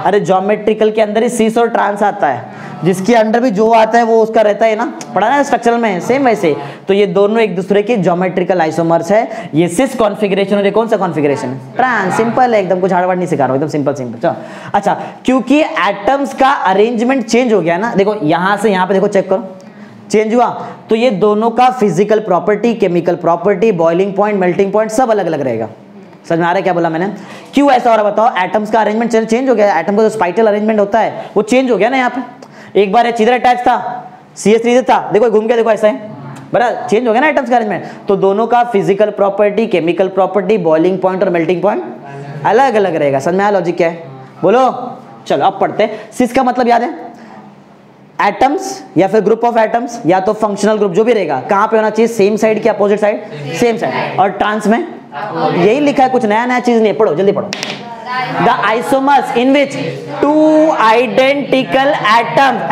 अरे ज्योमेट्रिकल के अंदर ही सिस और ट्रांस आता है, जिसके अंदर भी जो आता है वो उसका रहता है ना, पढ़ा ना स्ट्रक्चरल में, सेम वैसे। तो ये दोनों एक दूसरे के ज्योमेट्रिकल आइसोमर्स है। ये सिस कॉन्फ़िगरेशन और ये कौन सा कॉन्फ़िगरेशन है? ट्रांस। सिंपल है एकदम, कुछ हार्ड वर्ड नहीं सिखा रहा हूं, एकदम सिंपल। चलो अच्छा, क्योंकि एटम्स का अरेंजमेंट चेंज हो गया ना, देखो यहां से यहां पे देखो, चेक करो, चेंज हुआ, तो ये दोनों का physical property, chemical property, boiling point, melting point सब अलग अलग रहेगा। समझ में आ रहा है क्या बोला मैंने? क्यों ऐसा हो रहा बताओ? एटम्स का अरेंजमेंट चेंज हो गया, एटम का जो स्पाइरल अरेंजमेंट होता है वो चेंज हो गया ना। यहाँ पे एक बार इधर अटैच था, CH3 इधर था, देखो घूम के देखो ऐसा है, बराबर चेंज हो गया ना एटम्स का अरेंजमेंट। तो दोनों का physical property, chemical property, boiling point और मेल्टिंग पॉइंट अलग अलग रहेगा। समझ में आया लॉजिक क्या है? बोलो। चलो अब पढ़ते हैं। सिस का मतलब याद है? एटम्स या फिर ग्रुप ऑफ एटम्स या तो फंक्शनल ग्रुप जो भी रहेगा, कहां पे होना चाहिए? सेम साइड के अपोजिट साइड? Same side. और ट्रांस में यही लिखा है, कुछ नया चीज नहीं है, पढ़ो जल्दी पढ़ो। The isomers in which two identical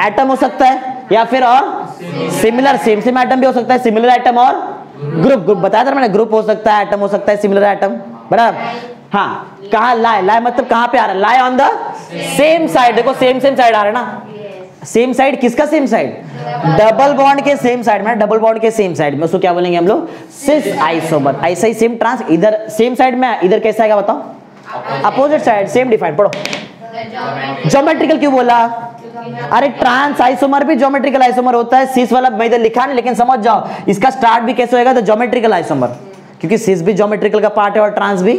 atom हो सकता है या फिर और सिमिलर, सेम एटम भी हो सकता है, सिमिलर एटम और ग्रुप बताया था मैंने, ग्रुप हो सकता है, एटम हो सकता है, सिमिलर एटम, बराबर। हाँ, कहा लाए मतलब कहां पे आ रहा है? Lie on the same side. देखो सेम साइड आ रहा है ना, सेम साइड किसका सेम साइड? डबल बॉन्ड के सेम साइड में, डबल बॉन्ड के सेम साइड में, उसको क्या बोलेंगे हम लोग? Cis isomer. ऐसा ही सेम ट्रांस, इधर सेम साइड में, इधर कैसा आएगा बताओ? Opposite side, same define. पढ़ो। ज्योमेट्रिकल क्यों बोला? अरे ट्रांस आइसोमर भी ज्योमेट्रिकल आइसोमर होता है, सिस वाला मैं इधर लिखा नहीं, लेकिन समझ जाओ इसका स्टार्ट भी कैसे होएगा? तो ज्योमेट्रिकल आइसोमर, क्योंकि सिस भी ज्योमेट्रिकल का पार्ट है और ट्रांस भी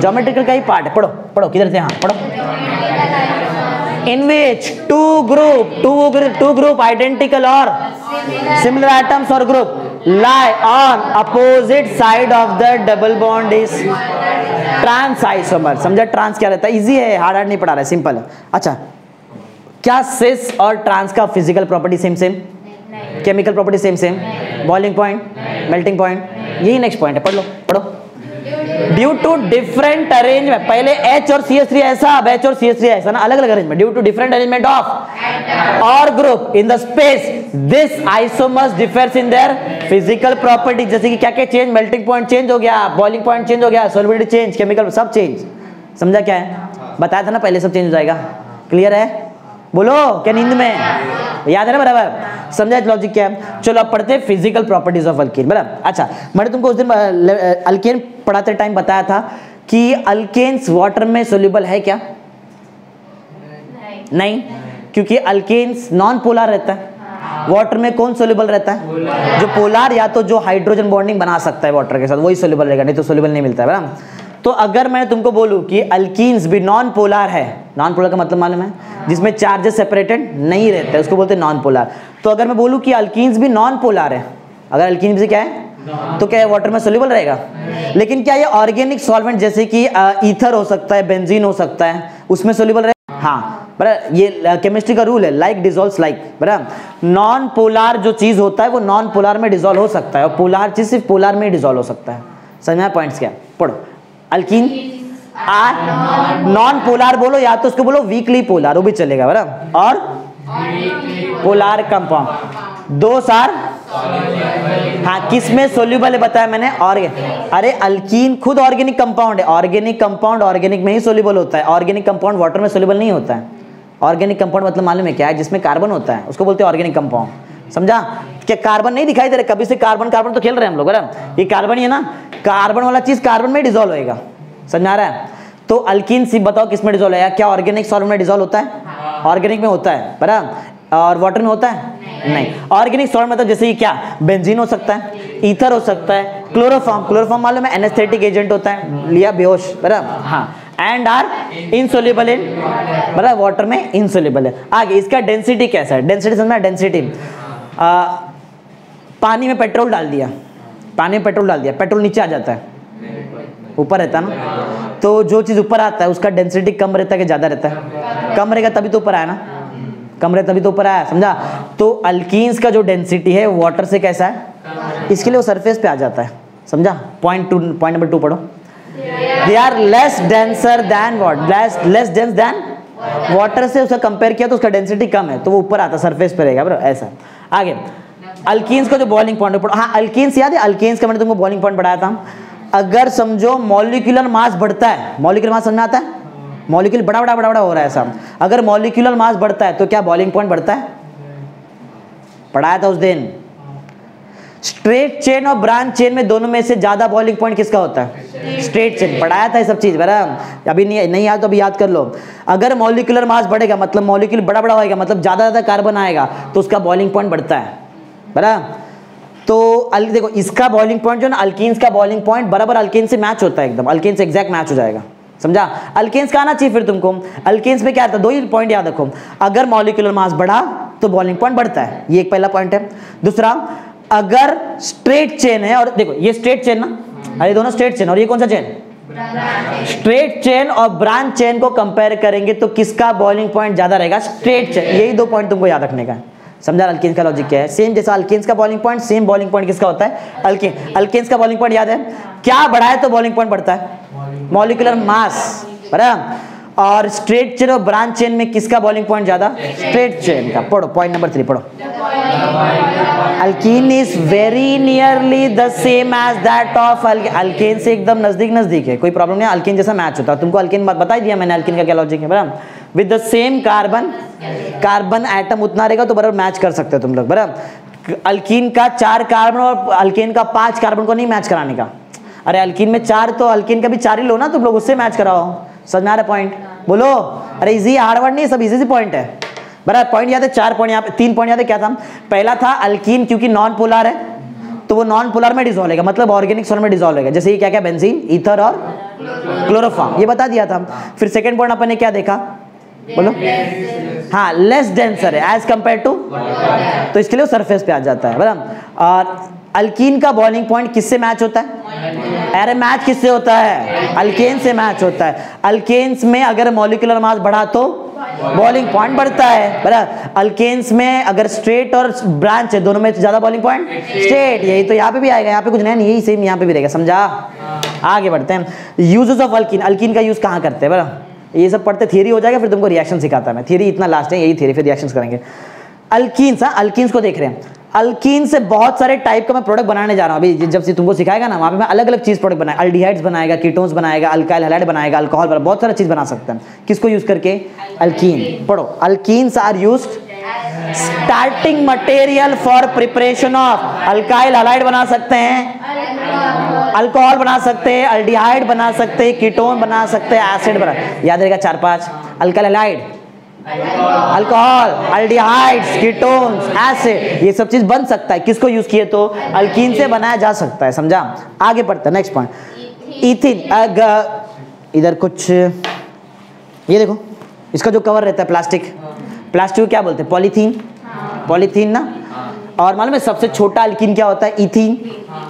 ज्योमेट्रिकल का ही पार्ट है। पढ़ो किधर से? हाँ पढ़ो। In which two group identical or similar atoms or group lie on opposite side of the double bond is trans isomer। समझा ट्रांस क्या रहता है? इजी है, हार्ड नहीं पढ़ा रहा है, सिंपल है। अच्छा, क्या सिस और ट्रांस का physical property same, chemical property same, boiling point, melting point, यही नेक्स्ट पॉइंट है, पढ़ो। ड्यू टू डिफरेंट अरेंजमेंट, पहले H और CH3 ऐसा, अब H और CH3 ऐसा ना, अलग अलग arrangement. Due to different arrangement of और group in the space, this isomers differs in their physical property. जैसे कि क्या क्या चेंज? मेल्टिंग पॉइंट चेंज हो गया, बॉइलिंग पॉइंट चेंज हो गया, सॉल्युबिलिटी चेंज, केमिकल सब चेंज। समझा क्या है? बताया था ना पहले, सब चेंज हो जाएगा। क्लियर है? बोलो, क्या नींद में याद है ना? बराबर समझा लॉजिक क्या है? चलो अब पढ़ते हैं फिजिकल प्रॉपर्टीज ऑफ अल्कीन, बराबर। अच्छा, मैंने तुमको उस दिन अल्कीन पढ़ाते टाइम बताया था कि अल्केन्स वाटर में सोल्यूबल है क्या? नहीं, क्योंकि अल्केन्स नॉन पोलर रहता है। वाटर में कौन सोल्यूबल रहता है? जो पोलर या तो जो हाइड्रोजन बॉन्डिंग बना सकता है वाटर के साथ, वही सोल्यूबल रहेगा, नहीं तो सोल्यूबल नहीं मिलता है बराबर। तो अगर मैं तुमको बोलूं कि अल्कीन्स भी नॉन पोलर है, नॉन पोलर का मतलब मालूम है? जिसमें चार्जेस सेपरेटेड नहीं रहते, उसको बोलते हैं नॉन पोलर। तो अगर मैं बोलूं कि अल्कीन्स भी नॉन पोलर है, अगर अल्कीन भी क्या है तो क्या है वाटर में सोल्यूबल रहेगा। लेकिन क्या ये ऑर्गेनिक सॉल्वेंट जैसे कि ईथर हो सकता है, बेंजीन हो सकता है, उसमें सोल्यूबल रहेगा? हाँ बराबर, ये केमिस्ट्री का रूल है, लाइक डिजोल्व्स लाइक बराबर। नॉन पोलर जो चीज होता है वो नॉन पोलर में डिजोल्व हो सकता है, और पोलर चीज सिर्फ पोलर में डिजोल्व हो सकता है। समझ में पॉइंट्स क्या? पढ़ो। अल्कीन आर नॉन पोलर बोलो, या तो उसको बोलो वीकली पोलर, वो भी चलेगा बराबर, और पोलर कंपाउंड। दो सार हाँ किसमें सोल्यूबल है बताया मैंने? अरे अल्कीन खुद ऑर्गेनिक कंपाउंड है, ऑर्गेनिक कंपाउंड ऑर्गेनिक में ही सोल्यूबल होता है, ऑर्गेनिक कंपाउंड वाटर में सोल्यूबल नहीं होता है। ऑर्गेनिक कंपाउंड मतलब मालूम है क्या है? जिसमें कार्बन होता है उसको बोलते हैं ऑर्गेनिक कंपाउंड। समझा? क्या कार्बन नहीं दिखाई दे रहा? कभी से कार्बन कार्बन तो खेल रहे हैं हम लोग बराबर, ये कार्बन ही है ना, कार्बन वाला चीज कार्बन में डिजोल्व होएगा। समझ आ रहा है? तो अल्कीन सी बताओ किस में डिजोल्व है? क्या ऑर्गेनिक सॉल्वेंट में डिजोल्व होता है? ऑर्गेनिक में होता है बराबर, और वाटर में होता है? नहीं। ऑर्गेनिक सॉल्वेंट मतलब जैसे ये क्या, बेंजीन हो सकता है, ईथर हो सकता है, क्लोरोफॉर्म, क्लोरोफॉर्म मालूम है एनेस्थेटिक एजेंट होता है, लिया बेहोश बराबर, हाँ, एंड आर इनसोल्यूबल इन बराबर, वाटर में इनसोल्यूबल है। आगे इसका डेंसिटी कैसा है? डेंसिटी समझना, डेंसिटी पानी में पेट्रोल डाल दिया, पानी में पेट्रोल डाल दिया, पेट्रोल नीचे आ जाता है, ऊपर रहता है ना, तो जो चीज ऊपर आता है उसका डेंसिटी कम रहता है कि ज्यादा रहता है? कम रहेगा तभी तो ऊपर आया ना, कम रहे तभी तो ऊपर आया। समझा? तो अल्कीन्स का जो डेंसिटी है वाटर से कैसा है? इसके लिए वो सरफेस पे आ जाता है। समझा? पॉइंट नंबर 2 पढ़ो। They are less denser than what? Less dense than water से उसका कंपेयर किया तो उसका डेंसिटी कम है, तो वो ऊपर आता है, सरफेस पे रहेगा बराबर, ऐसा। आगे अल्कीन्स का जो बॉइलिंग पॉइंट पढ़ो। हाँ अल्कीन्स याद है? अल्कीन्स का मैंने तुमको बॉइलिंग पॉइंट पढ़ाया था। अगर समझो मॉलिक्यूलर मास बढ़ता है, मॉलिक्यूलर मास समझ में आता है? मॉलिक्यूल बड़ा हो रहा है सब, अगर मॉलिक्यूलर मास बढ़ता है तो क्या बॉइलिंग पॉइंट बढ़ता है? पढ़ाया था उस दिन। स्ट्रेट चेन और ब्रांच चेन में दोनों में से ज्यादा बॉइलिंग पॉइंट किसका होता है? Straight chain. पढ़ाया था ये सब चीज बराबर, अभी नहीं याद तो अभी याद कर लो। अगर मॉलिक्यूलर मास बढ़ेगा मतलब मॉलिक्यूल बड़ा होएगा, मतलब ज्यादा कार्बन आएगा तो उसका बॉइलिंग पॉइंट बढ़ता है बराबर। तो देखो इसका बॉइलिंग पॉइंट जो ना, अल्कीन्स का बॉइलिंग पॉइंट बराबर अल्कीन से मैच होता है, एकदम अल्कीन से एग्जैक्ट मैच हो जाएगा। समझा? अल्केन्स का आना चाहिए फिर तुमको। अल्केन्स में क्या आता है? 2 ही पॉइंट याद रखो, अगर मॉलिक्यूलर मास बढ़ा तो बॉइलिंग पॉइंट बढ़ता है, ये एक पहला पॉइंट है। दूसरा, अगर स्ट्रेट चेन है, और देखो ये स्ट्रेट चेन ना, अरे दोनों स्ट्रेट चेन, और ये कौन सा चेन? स्ट्रेट चेन और ब्रांच चेन को कंपेयर करेंगे तो किसका बॉइलिंग पॉइंट ज्यादा रहेगा? Straight chain. यही 2 पॉइंट तुमको याद रखने का है। समझा? अल्केन्स का लॉजिक क्या है? सेम जैसा अल्केन्स का boiling point, same boiling point किसका होता है? अल्केन। अल्केन्स का बॉइलिंग पॉइंट याद है? क्या बढ़ाए तो बॉइलिंग पॉइंट बढ़ता है? मॉलिक्यूलर मास बराबर। और स्ट्रेट चेन और ब्रांच चेन में किसका बॉइलिंग पॉइंट ज्यादा? स्ट्रेट चेन का। पढ़ो पॉइंट नंबर 3 पढ़ो। Alkene is very nearly the same as that of alkane से एकदम नजदीक है, कोई प्रॉब्लम नहीं, अल्केन जैसा मैच होता है। तुमको अल्केन बता दिया मैंने, अल्केन का क्या लॉजिक है बराबर। With the same carbon atom उतना रहेगा तो बराबर मैच कर सकते हो तुम लोग बराबर। अल्कीन का 4 कार्बन और अल्केन का 5 कार्बन को नहीं मैच कराने का। अरे अल्कीन में 4 तो अल्कीन का भी 4 ही लो ना तुम लोग, उससे मैच कराओ। समझ में आ रहा पॉइंट? बोलो। अरे इजी हार्डवर्ड नहीं, सब इजी पॉइंट है बराबर। पॉइंट याद है? 4 पॉइंट, यहाँ पे 3 पॉइंट याद है? क्या था? पहला था अल्कीन क्योंकि नॉन पोलर है तो वो नॉन पोलर में डिसॉल्व होगा, मतलब ऑर्गेनिक सॉल्वेंट में डिसॉल्व होगा, जैसे ये क्या बेंजीन, ईथर और क्लोरोफॉर्म, ये बता दिया था। फिर सेकंड पॉइंट अपन ने क्या देखा? बोलो। हाँ लेस डेंसर है एज कंपेयर टू, तो इसके लिए वो सरफेस पे आ जाता है बराबर। और अल्कीन का बॉइलिंग पॉइंट किससे मैच होता है? अरे मैच किससे होता है? अल्केन से मैच होता है। अल्केन्स में अगर मॉलिक्यूलर मास बढ़ा तो बॉइलिंग पॉइंट बढ़ता है बराबर। अल्केन्स में अगर स्ट्रेट और ब्रांच है दोनों में ज्यादा बॉइलिंग पॉइंट स्ट्रेट, यही तो यहाँ पे भी आएगा, यहाँ पे कुछ नहीं, यही सेम यहाँ पे भी रहेगा। समझा? आगे बढ़ते हैं। यूजेस ऑफ अल्कीन, अल्कीन का यूज कहाँ करते हैं बराबर, ये सब पढ़ते थियरी हो जाएगा, फिर तुमको रिएक्शन सिखाता मैं। थियरी इतना लास्ट है, यही थियरी, फिर रिएक्शंस करेंगे। अल्कीन्स, अल्कीन्स को देख रहे हैं। अल्कीन से बहुत सारे टाइप का मैं प्रोडक्ट बनाने जा रहा हूँ अभी, जब से तुमको सिखाएगा ना वहाँ पे मैं अलग अलग चीज प्रोडक्ट बनाएगा, अल्डिहाइड्स बनाएगा, कीटोन्स बनाएगा, अल्काइल हैलाइड बनाएगा, अल्कोहल बनाएगा, बहुत सारा चीज बना सकते हैं। किसको यूज करके? अल्कीन। पढ़ो। Alkenes are used starting material for preparation of, alkyl halide बना सकते हैं, अल्कोहल बना सकते हैं, अल्डिहाइड बना सकते हैं, कीटोन बना सकते हैं, एसिड बना, याद रहेगा 4-5, alkyl halide, alcohol, aldehydes, ketones, acid, ये सब चीज बन सकता है। किसको यूज किए तो अल्कीन से बनाया जा सकता है, समझा। आगे बढ़ते हैं, नेक्स्ट पॉइंट इथिन। इधर कुछ ये देखो, इसका जो कवर रहता है प्लास्टिक, प्लास्टिक को क्या बोलते हैं, पॉलीथीन, पॉलीथीन ना। और मालूम है सबसे छोटा अल्कीन क्या होता है, इथीन,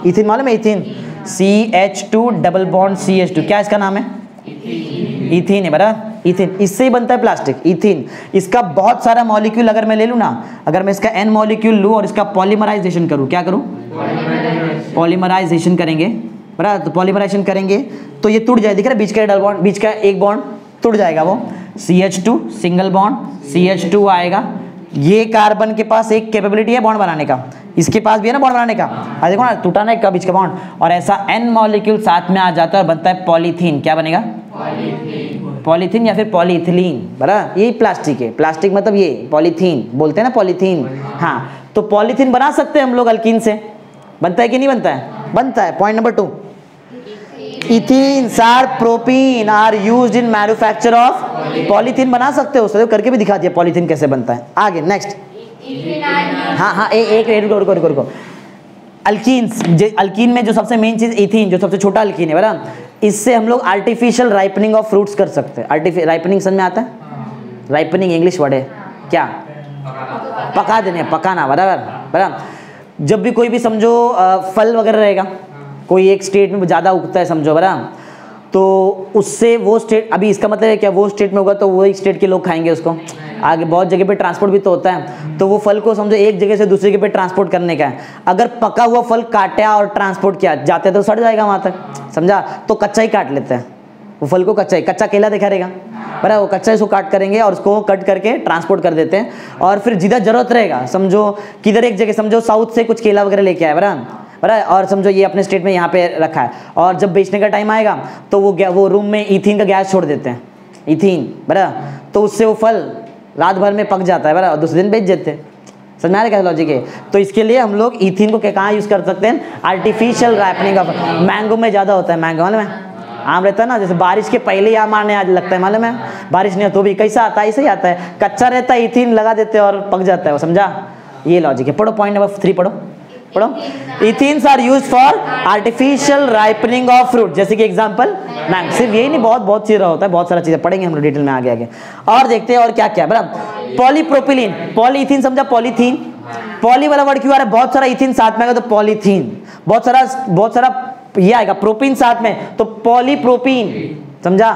इथीन मालूम है, ethene, CH2 double bond CH2, क्या इसका नाम है, इथीन है बराबर, इथीन, इससे ही बनता है प्लास्टिक, इथीन। इसका बहुत सारा मॉलिक्यूल अगर मैं ले लूँ ना, अगर मैं इसका N मॉलिक्यूल लूँ और इसका पॉलीमराइजेशन करूँ, क्या करूँ, पॉलीमराइजेशन करेंगे बराबर, तो पॉलीमराइजेशन करेंगे तो ये टूट जाए, दिख रहा है बीच का डबल बॉन्ड, बीच का एक बॉन्ड टूट जाएगा, वो CH2 सिंगल बॉन्ड CH2 आएगा। ये कार्बन के पास एक कैपेबिलिटी है बॉन्ड बनाने का, इसके पास भी है ना बॉन्ड बनाने का, देखो ना टूटा ना बीच का बॉन्ड, और ऐसा N मॉलिक्यूल साथ में आ जाता है और बनता है पॉलीथीन। क्या बनेगा, पॉलीथीन या फिर पॉलीइथिलीन, बराबर। यही प्लास्टिक है, प्लास्टिक मतलब ये पॉलीथीन बोलते हैं ना, पॉलीथीन। हाँ, तो पॉलीथीन बना सकते हैं हम लोग अल्कीन से, बनता है कि नहीं बनता है, बनता है। Point number 2, ethenes or propene are used in manufacture of, polythene बना सकते हो, उसको करके भी दिखा दिया पॉलीथीन कैसे बनता है। आगे नेक्स्ट, हाँ एक रुको, अल्कीन्स, अल्कीन में जो सबसे मेन चीज इथीन, जो सबसे छोटा अल्कीन है बराबर, इससे हम लोग आर्टिफिशियल राइपनिंग ऑफ फ्रूट्स कर सकते हैं। आर्टिफिशियल राइपनिंग समझ में आता है, राइपनिंग इंग्लिश वर्ड है क्या, पका देने, पकाना, बराबर बराबर। जब भी कोई भी समझो फल वगैरह रहेगा, कोई एक स्टेट में ज़्यादा उगता है समझो बराबर, तो उससे वो स्टेट, अभी इसका मतलब है क्या, वो स्टेट में होगा तो वो एक स्टेट के लोग खाएंगे उसको, आगे बहुत जगह पे ट्रांसपोर्ट भी तो होता है, तो वो फल को समझो एक जगह से दूसरी जगह पे ट्रांसपोर्ट करने का है। अगर पका हुआ फल काटा और ट्रांसपोर्ट किया जाते तो सड़ जाएगा वहाँ तक, समझा, तो कच्चा ही काट लेते हैं वो फल को, कच्चा ही, कच्चा केला देखा रहेगा बराबर, वो कच्चा इसको काट करेंगे और उसको कट करके ट्रांसपोर्ट कर देते हैं। और फिर जिधर जरूरत रहेगा, समझो किधर एक जगह, समझो साउथ से कुछ केला वगैरह लेके आए बराबर, और समझो ये अपने स्टेट में यहाँ पे रखा है, और जब बेचने का टाइम आएगा तो वो रूम में इथीन का गैस छोड़ देते हैं, इथीन बराबर, तो उससे वो फल रात भर में पक जाता है बराबर, दूसरे दिन बेच देते हैं। समझ में आ रहा है क्या लॉजिक है। तो इसके लिए हम लोग इथीन को कहाँ यूज़ कर सकते हैं, आर्टिफिशियल राइपनिंग ऑफ, मैंगो में ज़्यादा होता है, मैंगो मालूम है, आम रहता है ना, जैसे बारिश के पहले ही आम आने आज लगता है मालूम है, बारिश नहीं हो तो भी कैसा आता है, ऐसे ही आता है, कच्चा रहता है, इथीन लगा देते हैं और पक जाता है वो, समझा, ये लॉजिक है। पढ़ो पॉइंट नंबर 3 पढ़ो। Ethenes are used for artificial ripening of fruit, जैसे कि एग्जांपल मैंगो। सिर्फ यही नहीं, बहुत चीज होता है, बहुत सारा चीजें पढ़ेंगे हम लोग डिटेल में आगे और देखते हैं और क्या क्या बराबर। पॉलीप्रोपिलीन, पॉलीइथीन समझा, पॉलीथीन, पॉली वाला वर्ड क्यों आ रहा है, बहुत सारा इथीन साथ में आएगा तो पॉलीथीन, बहुत सारा ये आएगा प्रोपीन साथ में तो पॉलीप्रोपीन, समझा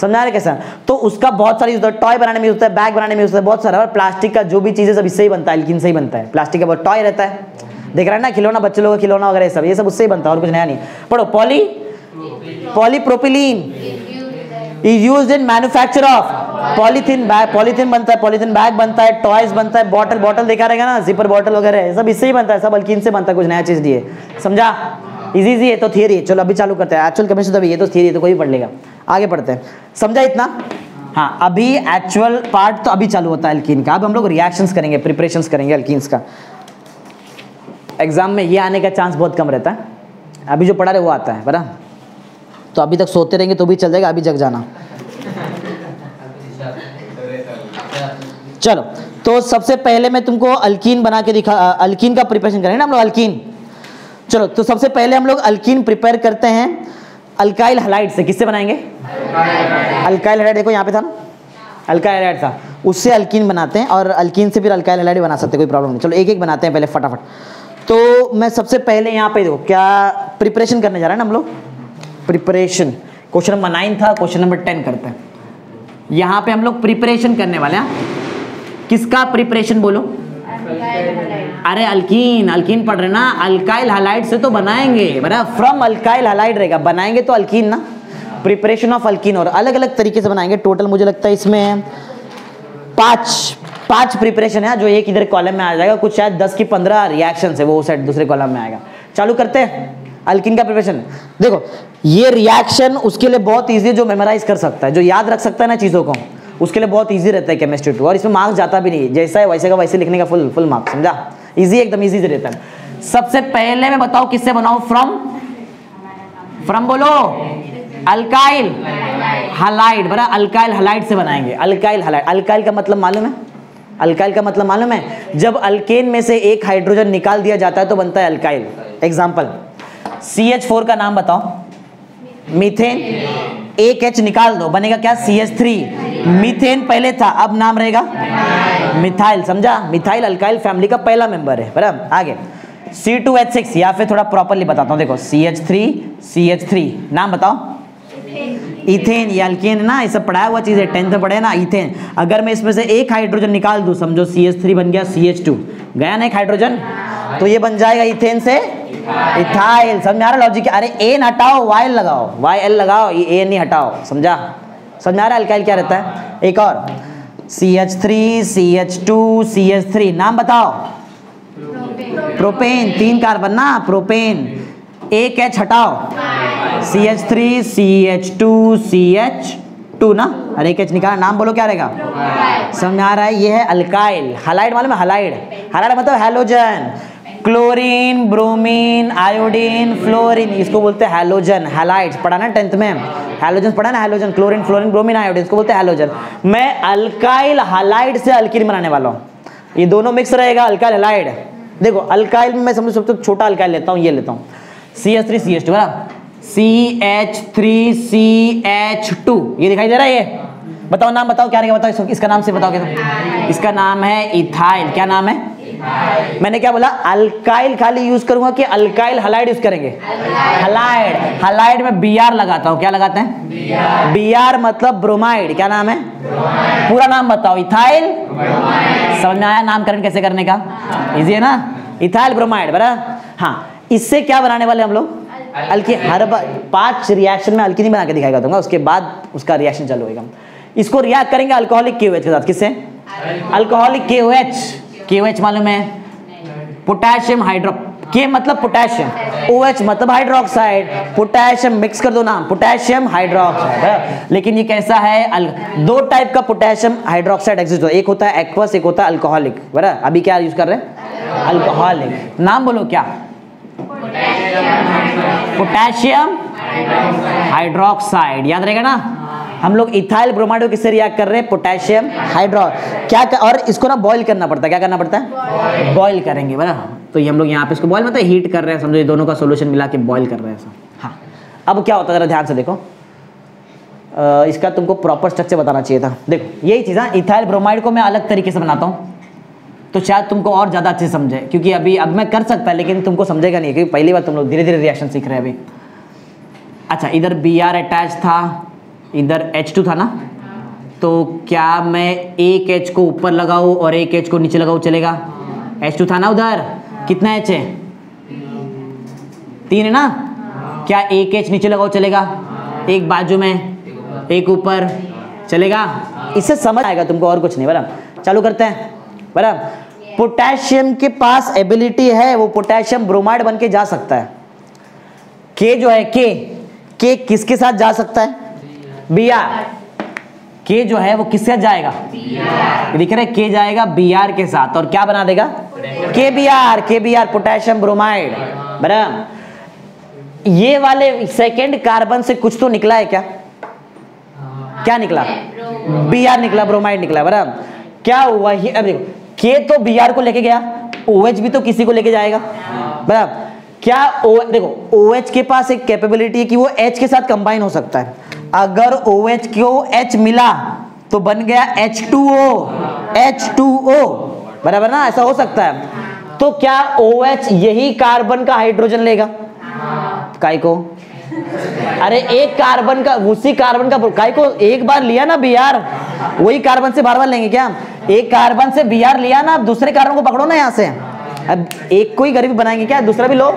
रहे कैसा, तो उसका बहुत सारी यूज होता है, टॉय बनाने में यूज होता है, बैग बनाने में यूज होता है, बहुत सारा। और प्लास्टिक का जो भी चीजें सब इससे ही बनता है, अल्कीन से ही बनता है। प्लास्टिक का बहुत टॉय रहता है, देख रहा है ना, खिलौना, बच्चे लोगों का खिलौना वगैरह सब, ये सब उससे ही बनता है और कुछ नया नहीं। पढ़ो, polypropylene is used in manufacture of polythene bag, polythene बनता है, पॉलीथीन बैग बनता है, टॉयज बनता है, बॉटल देखा रहेगा ना, जिपर बॉटल वगैरह सब इससे ही बनता है, सब अल्कीन से बनता है, कुछ नया चीज नहीं है, समझा। इजी है तो थियरी है, चलो अभी चालू करते हैं। एक्चुअल केमिस्ट्री तो अभी, ये तो थियरी तो कोई भी पढ़ लेगा, आगे पढ़ते हैं, समझा इतना। हाँ, अभी एक्चुअल पार्ट तो अभी चालू होता है अल्कीन का, अब हम लोग रिएक्शंस करेंगे, प्रिपरेशंस करेंगे अल्कीन्स का। एग्जाम में ये आने का चांस बहुत कम रहता है, अभी जो पढ़ा रहे वो आता है बराबर, तो अभी तक सोते रहेंगे तो भी चल जाएगा, अभी जग जाना। चलो, तो सबसे पहले मैं तुमको अल्कीन बना के दिखा, अल्कीन का प्रिपरेशन करेंगे ना हम लोग, अल्कीन। चलो, तो सबसे पहले हम लोग अल्कीन प्रिपेयर करते हैं अल्काइल हैलाइड से। किससे बनाएंगे, अल्काइल हैलाइड, देखो यहाँ पे था ना, अल्काइल हैलाइड था, उससे अल्कीन बनाते हैं, और अल्कीन से फिर अल्काइल हैलाइड बना सकते हैं, कोई प्रॉब्लम नहीं। चलो एक एक बनाते हैं पहले फटाफट। तो मैं सबसे पहले यहाँ पे देखो क्या प्रिपरेशन करने जा रहे हैं ना हम लोग, प्रिपरेशन। क्वेश्चन नंबर 9 था, क्वेश्चन नंबर 10 करते हैं। यहाँ पे हम लोग प्रिपरेशन करने वाले हैं, किसका प्रिपरेशन बोलो, अरे अल्कीन पढ़ रहे ना, अल्काइल हैलाइड से तो बनाएंगे बराबर, फ्रॉम अल्काइल हैलाइड रहेगा, बनाएंगे तो अल्कीन ना, प्रिपरेशन ऑफ अल्कीन। और अलग अलग तरीके से बनाएंगे, टोटल मुझे लगता है इसमें 5 प्रिपरेशन है, जो एक इधर कॉलम में आ जाएगा, कुछ शायद 10 की 15 रिएक्शन है, वो साइड दूसरे कॉलम में आएगा। चालू करते हैं अल्कीन का प्रिपरेशन। देखो ये रिएक्शन उसके लिए बहुत ईजी है, जो मेमोराइज कर सकता है, जो याद रख सकता है ना चीज़ों को, उसके लिए बहुत इजी रहता है केमिस्ट्री 2, और इसमें मार्क्स जाता भी नहीं, जैसा है वैसे का वैसे लिखने का फुल मार्क्स, समझा, इजी, एकदम इजी रहता है। सबसे पहले मैं बताऊं किससे बनाऊं, फ्रॉम फ्रॉम बोलो, अल्काइल हलाइड, बराबर, अल्काइल हलाइड से बनाएंगे। अल्काइल हलाइड, अल्काइल का मतलब मालूम है? अल्काइल का मतलब मालूम है? जब अल्केन में से एक हाइड्रोजन निकाल दिया जाता है तो बनता है अल्काइल। एग्जांपल, CH4 का नाम बताओ। मीथेन, एक H निकाल दो, बनेगा क्या? CH3। मीथेन पहले था, अब नाम रहेगा मिथाइल, समझा? मिथाइल अल्काइल फैमिली का पहला मेंबर है, बराबर। आगे C2H6, या फिर थोड़ा प्रॉपरली बताता हूँ, देखो CH3 नाम बताओ। इथेन, ये अल्केन ना, ये सब पढ़ाया हुआ चीज है, 10th में पढ़े ना। इथेन, अगर मैं इसमें से एक हाइड्रोजन निकाल दूं, समझो CH3 बन गया CH2, गया ना एक हाइड्रोजन, तो ये बन जाएगा इथेन से इथाइल। समझ में आ रहा लॉजिक? अरे एन हटाओ, YL लगाओ, YL लगाओ, ये एन नहीं हटाओ, समझा? समझ में आ रहा है अल्काइल क्या रहता है? एक और CH3 CH2 CH3, नाम बताओ। प्रोपेन, 3 कार्बन ना, प्रोपेन। एक H हटाओ, CH3 CH2 CH2 ना, और एक H निकाल, नाम बोलो क्या रहेगा? समझ में आ रहा है? ये है अल्काइल। हलाइड मालूम है? हलाइड, हलाइड मतलब halogen. Chlorine, bromine, iodine, fluorine, इसको बोलते हैं हैलोजन। हैलाइड्स पढ़ा ना 10th में, हैलोजन पढ़ा ना, halogen, chlorine, fluorine, bromine, iodine, इसको बोलते हैं हैलोजन। मैं अल्काइल हलाइड से अल्कीन बनाने वाला हूँ, ये दोनों मिक्स रहेगा, अल्काइल हलाइड। देखो अल्काइल में मैं समझो सबसे छोटा अल्काइल लेता हूँ, ये लेता हूँ CH3 CH2, बराबर, CH3 CH2, ये दिखाई दे रहा है? ये बताओ, नाम बताओ क्या रहेगा, बताओ इसका नाम से बताओ क्या? इसका नाम है इथाइल। क्या नाम है? मैंने क्या बोला? अल्काइल खाली यूज करूंगा कि अल्काइल हलाइड यूज करेंगे? हलाइड। हलाइड में Br लगाता हूं, क्या लगाते हैं? Br मतलब ब्रोमाइड। क्या नाम है? पूरा नाम बताओ। इथाइल। समझ में आया नामकरण कैसे करने का? इजी है ना? इथाइल ब्रोमाइड, बराबर। हाँ, इससे क्या बनाने वाले हम लोग? अल्कीन। हर बार 5 रिएक्शन में अल्कीन बना के दिखाएगा दूंगा, उसके बाद उसका रिएक्शन चालू होगा। इसको रिएक्ट करेंगे अल्कोहलिक KOH के साथ। किससे? Alcoholic KOH। KOH मालूम है? पोटेशियम हाइड्रो, K मतलब पोटेशियम, OH मतलब हाइड्रोक्साइड, पोटेशियम मिक्स कर दो नाम, पोटेशियम हाइड्रोक्साइड। लेकिन ये कैसा है? 2 टाइप का पोटेशियम हाइड्रोक्साइड एग्जिस्ट होता है, एक होता है एक्वस, एक होता है अल्कोहलिक, बराबर। अभी क्या यूज कर रहे हैं? अल्कोहलिक। नाम बोलो क्या? पोटेशियम हाइड्रोक्साइड, याद रहेगा ना? हम लोग इथाइल ब्रोमाइड को किससे रिएक्ट कर रहे हैं? पोटेशियम हाइड्रो, क्या और इसको ना बॉईल करना पड़ता है। क्या करना पड़ता है? बॉईल करेंगे, बराबर। तो ये हम लोग यहाँ पे इसको बॉईल मतलब हीट कर रहे हैं, समझो ये दोनों का सॉल्यूशन मिला के बॉईल कर रहे हैं। हाँ, अब क्या होता है जरा ध्यान से देखो, इसका तुमको प्रॉपर स्ट्रक्चर बताना चाहिए था। देखो यही चीज़ है, इथाइल ब्रोमाइड को मैं अलग तरीके से बनाता हूँ तो शायद तुमको और ज़्यादा अच्छे से समझे, क्योंकि अब मैं कर सकता लेकिन तुमको समझेगा नहीं, क्योंकि पहली बार तुम लोग धीरे धीरे रिएक्शन सीख रहे हैं अभी। अच्छा, इधर Br अटैच था, इधर H2 था ना, तो क्या मैं एक H को ऊपर लगाऊं और एक H को नीचे लगाऊं, चलेगा? H2 था ना उधर, कितना H है? 3 है ना? क्या एक H नीचे लगाओ चलेगा? एक बाजू में, एक ऊपर, चलेगा? इससे समझ आएगा तुमको, और कुछ नहीं, बराबर। चालू करते हैं, बराबर। पोटेशियम के पास एबिलिटी है, वो पोटेशियम ब्रोमाइड बन के जा सकता है। K जो है, K किसके साथ जा सकता है? Br। K जो है वो किसके साथ जाएगा? दिख रहा है? K जाएगा Br के साथ, और क्या बना देगा? KBr, पोटेशियम ब्रोमाइड, बराबर। ये वाले सेकेंड कार्बन से कुछ तो निकला है क्या? क्या निकला? Br निकला, ब्रोमाइड निकला, बराबर। क्या हुआ? अब देखो, K तो Br को लेके गया, OH भी तो किसी को लेके जाएगा, बराबर। क्या देखो, OH के पास एक कैपेबिलिटी है कि वो H के साथ कंबाइन हो सकता है। अगर OH को H मिला तो बन गया H2O, बराबर ना? ऐसा हो सकता है। तो क्या OH यही कार्बन का हाइड्रोजन लेगा? काय को? अरे एक कार्बन का, उसी कार्बन का, काय को एक बार लिया ना Br, वही कार्बन से बार बार लेंगे क्या? एक कार्बन से Br लिया ना, अब दूसरे कार्बन को पकड़ो ना यहाँ से। अब एक को ही गरीबी बनाएंगे क्या? दूसरा भी लो।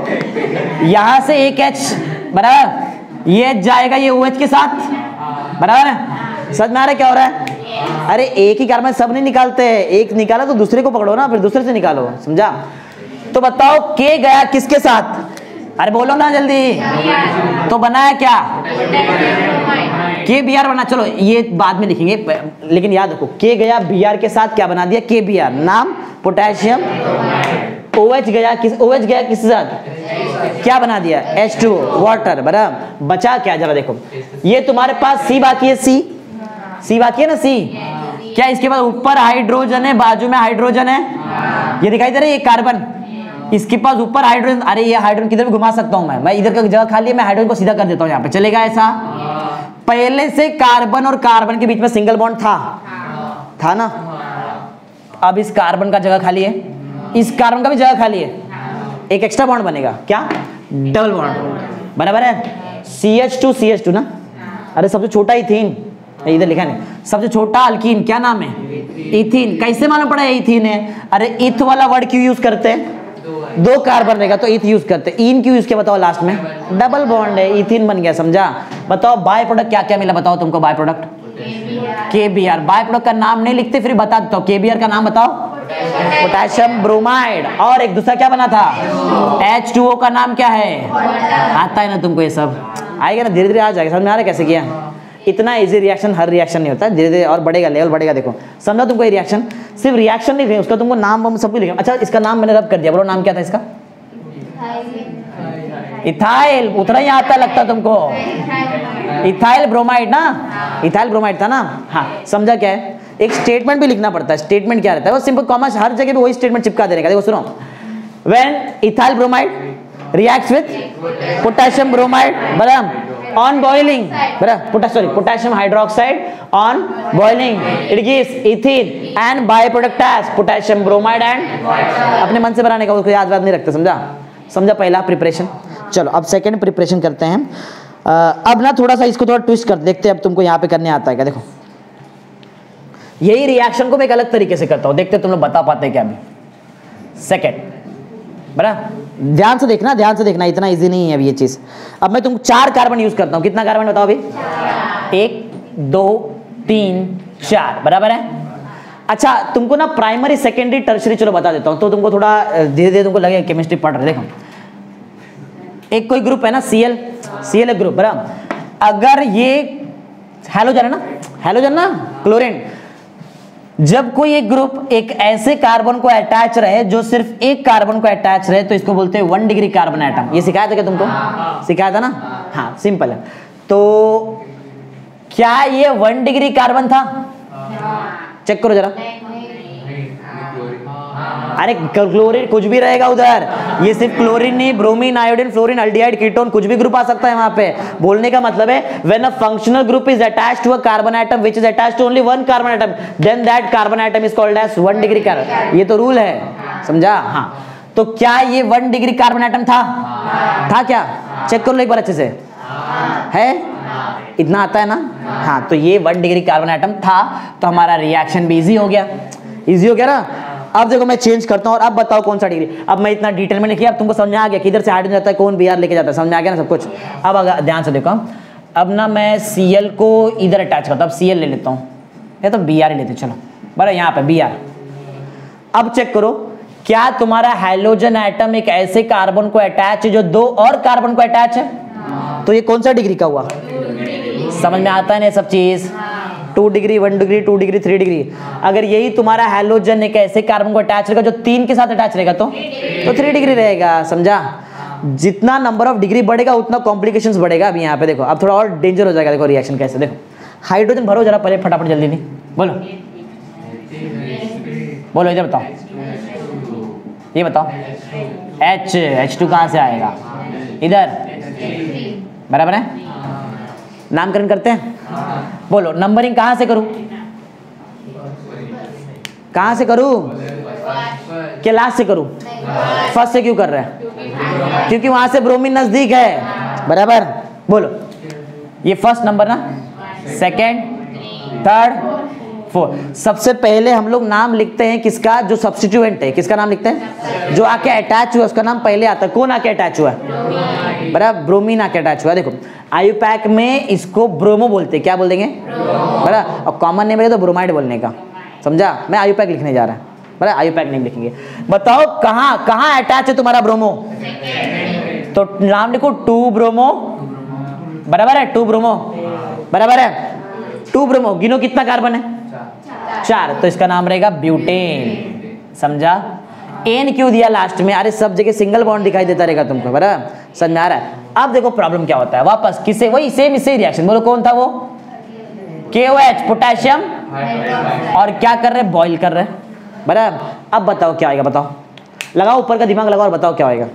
यहां से एक H, बराबर, ये जाएगा ये OH के साथ, बराबर है? समझ में आ रहा है क्या हो रहा है? अरे एक ही कार्बन सब नहीं निकालते, एक निकाला तो दूसरे को पकड़ो ना, फिर दूसरे से निकालो, समझा? तो बताओ K गया किसके साथ? अरे बोलो ना जल्दी। तो बनाया क्या? KBr बना। चलो ये बाद में लिखेंगे, लेकिन याद रखो K गया Br के साथ, क्या बना दिया? KBr, नाम पोटेशियम OH गया किसके साथ, क्या बना दिया, H2O, वाटर, बराबर। बचा क्या, जरा देखो, ये तुम्हारे पास C बाकी है, C बाकी है ना, C। क्या इसके पास ऊपर हाइड्रोजन है, बाजू में हाइड्रोजन है, ये दिखाई दे रहा है, ये कार्बन, इसके पास ऊपर हाइड्रोजन। अरे ये हाइड्रोजन किधर भी घुमा सकता हूं मैं इधर का जगह खाली है, मैं हाइड्रोजन को सीधा कर देता हूं, यहाँ पे चलेगा ऐसा। पहले से कार्बन और कार्बन के बीच में सिंगल बॉन्ड था ना, अब इस कार्बन का जगह खाली है, इस कार्बन का भी जगह खाली है, एक एक्स्ट्रा बॉन्ड बनेगा, क्या, डबल बॉन्ड, बराबर है। CH2 ना, अरे सबसे छोटा इथीन, इधर लिखा नहीं, सबसे छोटा अल्कीन क्या नाम है, इथीन। कैसे मालूम पड़ा इथीन है, अरे इथ वाला वर्ड क्यों यूज करते हैं, 2 कार्बन रहेगा तो इथ यूज करते हैं, इन क्यों यूज किया बताओ, लास्ट में डबल बॉन्ड है, इथीन बन गया, समझा। बताओ बाय प्रोडक्ट क्या क्या मिला, बताओ तुमको by product, KBr। By product का नाम नहीं लिखते, फिर बता देता हूं, KBr का नाम बताओ, पोटेशियम ब्रोमाइड। और एक दूसरा क्या बना था, H2O का नाम क्या है, आता है ना तुमको, ये सब आएगा ना, धीरे धीरे आ जाएगा, समझ में आ रहा है कैसे किया। इतना इजी रिएक्शन हर रिएक्शन नहीं होता है, धीरे धीरे और बढ़ेगा, लेवल बढ़ेगा। देखो समझा तुमको, ये रिएक्शन सिर्फ रिएक्शन नहीं, उसका तुमको नाम सब कुछ लिखा। अच्छा इसका नाम मैंने रब कर दिया, बोलो नाम क्या था इसका, इथाइल। उतना ही आता लगता तुमको, इथाइल ब्रोमाइड ना, इथाइल ब्रोमाइड था ना, हाँ समझा क्या है। एक स्टेटमेंट भी लिखना पड़ता है, स्टेटमेंट क्या रहता है, वो सिंपल कॉमा हर जगह पे वही स्टेटमेंट चिपका देने का। देखो सुनो, when ethyl bromide reacts with potassium bromide, बराबर, on boiling, potassium hydroxide on boiling, it gives ethene and byproduct as potassium bromide and, अपने मन से बनाने का, उसको याद नहीं रखते, समझा पहला प्रिपरेशन। चलो अब सेकंड प्रिपरेशन करते हैं। अब ना थोड़ा सा इसको थोड़ा ट्विस्ट कर देखते हैं, अब तुमको यहाँ पे करने आता है क्या। देखो यही रिएक्शन को मैं एक अलग तरीके से करता हूँ, देखते तुम लोग बता पाते हैं क्या अभी। सेकंड, बराबर, ध्यान से देखना, इतना इजी नहीं है अभी ये चीज। अब मैं तुमको 4 कार्बन यूज करता हूं, कितना कार्बन बताओ अभी, 1 2 3 4, बराबर है। अच्छा तुमको ना प्राइमरी सेकेंडरी टर्शरी चलो बता देता हूं, तो तुमको थोड़ा धीरे धीरे तुमको लगेगा केमिस्ट्री पढ़ रहे। देखो एक कोई ग्रुप है ना, Cl एक ग्रुप, बराबर। अगर ये हैलोजन है ना, क्लोरीन, जब कोई एक ग्रुप एक ऐसे कार्बन को अटैच रहे जो सिर्फ एक कार्बन को अटैच रहे, तो इसको बोलते हैं 1 डिग्री कार्बन एटम। ये सिखाया था क्या तुमको, सिखाया था ना, हाँ सिंपल है। तो क्या ये 1 डिग्री कार्बन था, चेक करो जरा। अरे क्लोरीन कुछ भी रहेगा उधर, ये सिर्फ क्लोरीन नहीं, bromine, iodine, fluorine, aldehyde, ketone, कुछ भी ग्रुप आ सकता है वहां पे। बोलने का मतलब है when a functional group is attached to a carbon atom which is attached to only 1 carbon atom, then that carbon atom is called as 1 degree carbon. ये तो रूल है, समझा। हाँ तो क्या ये 1 डिग्री कार्बन एटम था क्या, चेक कर लो एक बार अच्छे से, है इतना आता है ना। हाँ तो ये 1 डिग्री कार्बन एटम था, तो हमारा रिएक्शन भी इजी हो गया ना। अब देखो मैं चेंज करता हूं और अब बताओ कौन सा डिग्री। अब मैं इतना डिटेल में नहीं किया, अब तुमको समझ में आ गया कि इधर से हाइड्रोजन जाता है, कौन Br लेके जाता है, समझ में आ गया ना सब कुछ। अब अगर ध्यान से देखो, अब ना मैं Cl को इधर अटैच करता हूं, अब Cl ले लेता हूं, या तो Br ही लेते, चलो बराबर, यहाँ पे Br। अब चेक करो, क्या तुम्हारा हैलोजन एटम एक ऐसे कार्बन को अटैच है जो 2 और कार्बन को अटैच है, तो ये कौन सा डिग्री का हुआ, समझ में आता है ना सब चीज। 2 डिग्री, 1 डिग्री, 2 डिग्री, 3 डिग्री। अगर यही तुम्हारा हैलोजन एक ऐसे कार्बन को अटैच रहेगा जो 3 के साथ अटैच रहेगा, तो 3 डिग्री रहेगा, समझा। जितना नंबर ऑफ डिग्री बढ़ेगा उतना कॉम्प्लिकेशंस बढ़ेगा। अभी यहाँ पे देखो, अब थोड़ा और डेंजर हो जाएगा। देखो रिएक्शन कैसे, देखो हाइड्रोजन भरो जरा पहले फटाफट, जल्दी नहीं बोलो इधर बताओ, ये बताओ H2 कहाँ से आएगा, इधर, बराबर है। नामकरण करते हैं, बोलो नंबरिंग कहां से करूं, क्या लास्ट से करूं, फर्स्ट से क्यों कर रहे हैं, क्योंकि वहां से ब्रोमीन नजदीक है, बराबर। बोलो ये फर्स्ट नंबर ना, सेकंड, थर्ड, फोर्थ। सबसे पहले हम लोग नाम लिखते हैं किसका, जो सब्स्टिट्यूएंट है, किसका नाम लिखते हैं, जो आके अटैच हुआ उसका नाम पहले आता है। कौन आके अटैच हुआ, बराबर, ब्रोमीन आके अटैच हुआ। देखो आयुपैक में इसको ब्रोमो बोलते हैं, क्या बोल देंगे, बराबर। और कॉमन नेम है तो ब्रोमाइड बोलने का, समझा। मैं आयुपैक लिखने जा रहा है, बराबर, आयुपैक नहीं लिखेंगे। बताओ कहाँ अटैच है तुम्हारा ब्रोमो, तो नाम लिखो 2 ब्रोमो, बराबर है, 2 ब्रोमो, बराबर है, 2 ब्रोमो। गिनो कितना कार्बन है, 4, तो इसका नाम रहेगा ब्यूटेन, समझा। एन क्यों दिया लास्ट में? अरे सब जगह सिंगल बॉन्ड दिखाई देता रहेगा तुमको, बराबर समझ में आ रहा है? अब देखो प्रॉब्लम क्या होता है, वापस किसे, वही सेम इसे रिएक्शन, बोलो कौन था वो? KOH पोटेशियम, और क्या कर रहे हैं? बॉइल कर रहे हैं, बराबर। अब बताओ क्या आएगा, बताओ, लगाओ ऊपर का दिमाग लगाओ और बताओ क्या आएगा।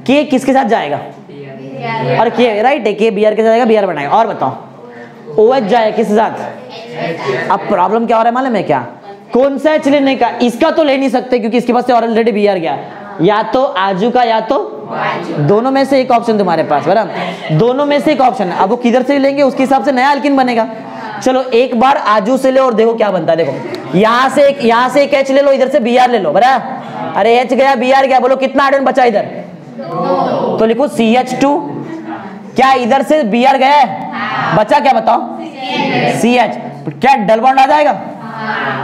के किसके साथ जाएगा? और के राइट है, के Br के साथ जाएगा, Br बनाएगा। और बताओ OH जाएगा किसके साथ? अब प्रॉब्लम क्या हो रहा है मालूम है क्या? कौन सा H लेने का? इसका तो ले नहीं सकते क्योंकि इसके पास से ऑलरेडी Br गया, या तो आजू का या तो दोनों में से एक ऑप्शन तुम्हारे पास, बराबर, दोनों में से एक ऑप्शन है। अब वो किधर से लेंगे उसके हिसाब से नया अल्किन बनेगा। चलो एक बार आजू से ले और देखो क्या बनता है। देखो यहाँ से एक H ले लो, इधर से Br ले लो, बराबर। अरे H गया Br गया, बोलो कितना हाइड्रोजन बचा इधर? तो लिखो CH2। क्या इधर से Br गया, बचा क्या बताओ? CH। क्या डबल बॉन्ड आ जाएगा?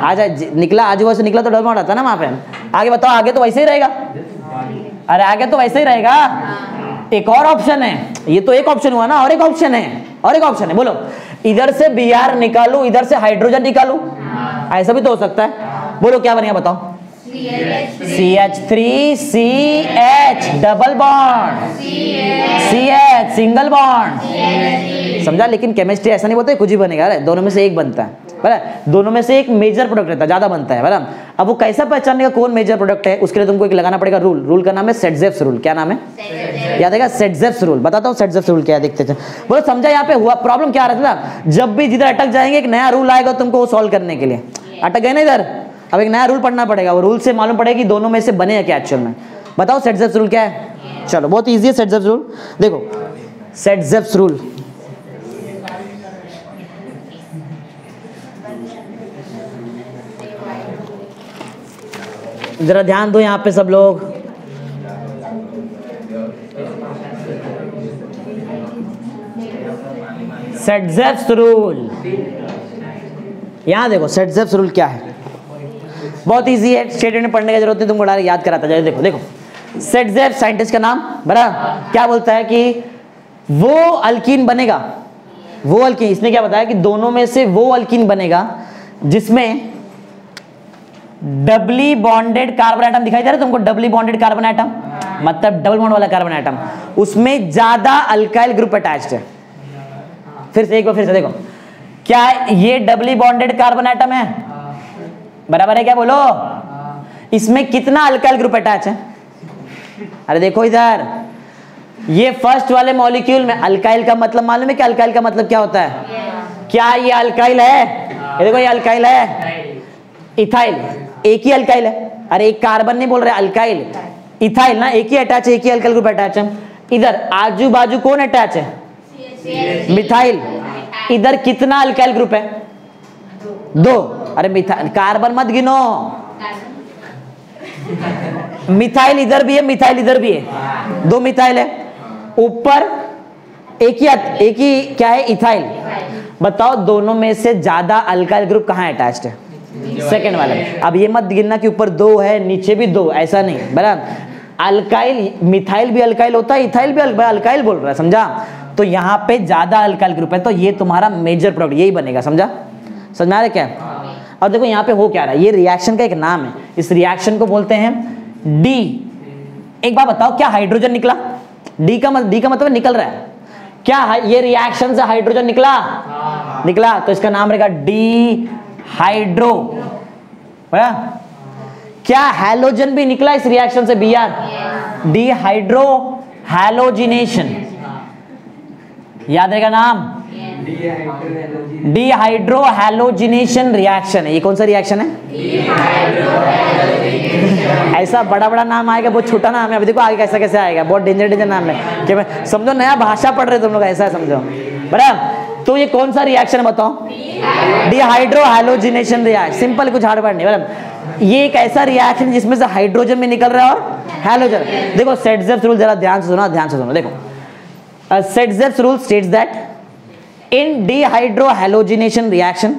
आ जाए, निकला आजू बाजू से निकला तो डबल बॉन्ड आता है ना वहां पे। आगे बताओ, आगे तो वैसे ही रहेगा। अरे आगे तो वैसे ही रहेगा। एक और ऑप्शन है, ये तो एक ऑप्शन हुआ ना, और एक ऑप्शन है, और एक ऑप्शन है। बोलो इधर से Br निकालू, इधर से हाइड्रोजन निकालू, ऐसा भी तो हो सकता है। बोलो क्या बनेगा बताओ? CH3CH double bond, CH single bond, समझा? लेकिन केमिस्ट्री ऐसा नहीं बोलते कुछ ही बनेगा, दोनों में से एक बनता है, बराबर। दोनों में से एक मेजर प्रोडक्ट रहता है, ज्यादा बनता है, बराबर। अब वो कैसा पहचानने का कौन मेजर प्रोडक्ट है, उसके लिए तुमको एक लगाना पड़ेगा रूल। रूल का नाम है सेटजेव्स रूल। क्या नाम है? याद है? सेटजेव्स रूल। बताता हूँ सेटजेव्स रूल क्या है, देखते हैं। बोलो समझा यहाँ पे हुआ प्रॉब्लम क्या रहता था? जब भी जिधर अटक जाएंगे एक नया रूल आएगा तुमको वो सॉल्व करने के लिए। अटक गए ना इधर, अब एक नया रूल पढ़ना पड़ेगा, वो रूल से मालूम पड़ेगा कि दोनों में से बने हैं क्या एक्चुअल में। बताओ सेटजेव्स रूल क्या है? चलो बहुत इजी है सेटजेव्स रूल। देखो सेटजेव्स रूल, जरा ध्यान दो यहाँ पे सब लोग। सेटजेव्स रूल, यहाँ देखो सेटजेव्स रूल क्या है, बहुत इजी है, स्टेटमेंट में पढ़ने की जरूरत नहीं, तुमको डायरेक्ट याद कराता जाए। देखो देखो सेटजेव्स साइंटिस्ट का नाम, बराबर, क्या बोलता है कि वो अल्कीन बनेगा, वो अल्कीन, इसने क्या बताया कि दोनों में से वो अल्कीन बनेगा जिसमें डबली बॉन्डेड कार्बन एटम दिखाई दे रहा है तुमको? डबली बॉन्डेड कार्बन एटम मतलब डबल बॉन्ड वाला कार्बन एटम, उसमें ज्यादा अल्काइल ग्रुप अटैच्ड है। फिर से एक बार फिर से देखो, क्या ये डबली बॉन्डेड कार्बन एटम है? बराबर है क्या? बोलो इसमें कितना अल्काइल ग्रुप अटैच है? अरे देखो इधर, ये फर्स्ट वाले मॉलिक्यूल में अल्काइल का मतलब मालूम है कि अल्काइल का मतलब क्या होता है? क्या ये अल्काइल है? ये देखो ये अल्काइल है, इथाइल, एक ही अल्काइल है। अरे एक कार्बन नहीं बोल रहे, अल्काइल, इथाइल ना, एक ही अटैच है, एक ही अल्काइल ग्रुप अटैच है। इधर आजू बाजू कौन अटैच है? मिथाइल। इधर कितना अल्काइल ग्रुप है? दो। अरे मिथाइल, कार्बन मत गिनो, मिथाइल इधर भी है, मिथाइल इधर भी है, दो मिथाइल है। ऊपर एक ही क्या है? इथाइल। बताओ दोनों में से ज्यादा अल्काइल ग्रुप कहाँ अटैच्ड है? सेकेंड वाले। अब ये मत गिनना कि ऊपर दो है नीचे भी दो, ऐसा नहीं, बराबर। अल्काइल, मिथाइल भी अल्काइल होता है, इथाइल भी अल्काइल बोल रहा है, समझा? तो यहाँ पे ज्यादा अल्काइल ग्रुप है, तो ये तुम्हारा मेजर प्रोडक्ट यही बनेगा, समझा? समझ में आ रहा है क्या? और देखो यहाँ पे हो क्या रहा है, ये रिएक्शन का एक नाम है, इस रिएक्शन को बोलते हैं डी। एक बात बताओ, क्या हाइड्रोजन निकला? डी का मतलब निकल रहा है। क्या ये रिएक्शन से हाइड्रोजन निकला? निकला, तो इसका नाम रहेगा डी हाइड्रो। क्या हैलोजन भी निकला इस रिएक्शन से? Br, डी हाइड्रो हैलोजिनेशन, याद रहेगा नाम? डी हाइड्रो हैलोजिनेशन रिएक्शन है। ये कौन सा रिएक्शन है? ऐसा बड़ा बड़ा नाम आएगा, बहुत छोटा नाम है। अभी देखो आगे कैसा कैसे आएगा, बहुत डेंजर नाम है कि मैं समझो नया भाषा पढ़ रहे तुम लोग, ऐसा समझो, बराबर। तो ये कौन सा रिएक्शन है बताओ? डिहाइड्रो हैलोजिनेशन रिएक्शन, सिंपल, कुछ हार्ड वर्ड नहीं, बराबर। ये एक ऐसा रिएक्शन जिसमें से हाइड्रोजन भी निकल रहा है और हैलोजन। देखो सेटजेव्स रूल जरा ध्यान से सुनो, ध्यान से सुनो। देखो Saytzeff's rule states that in dehydrohalogenation reaction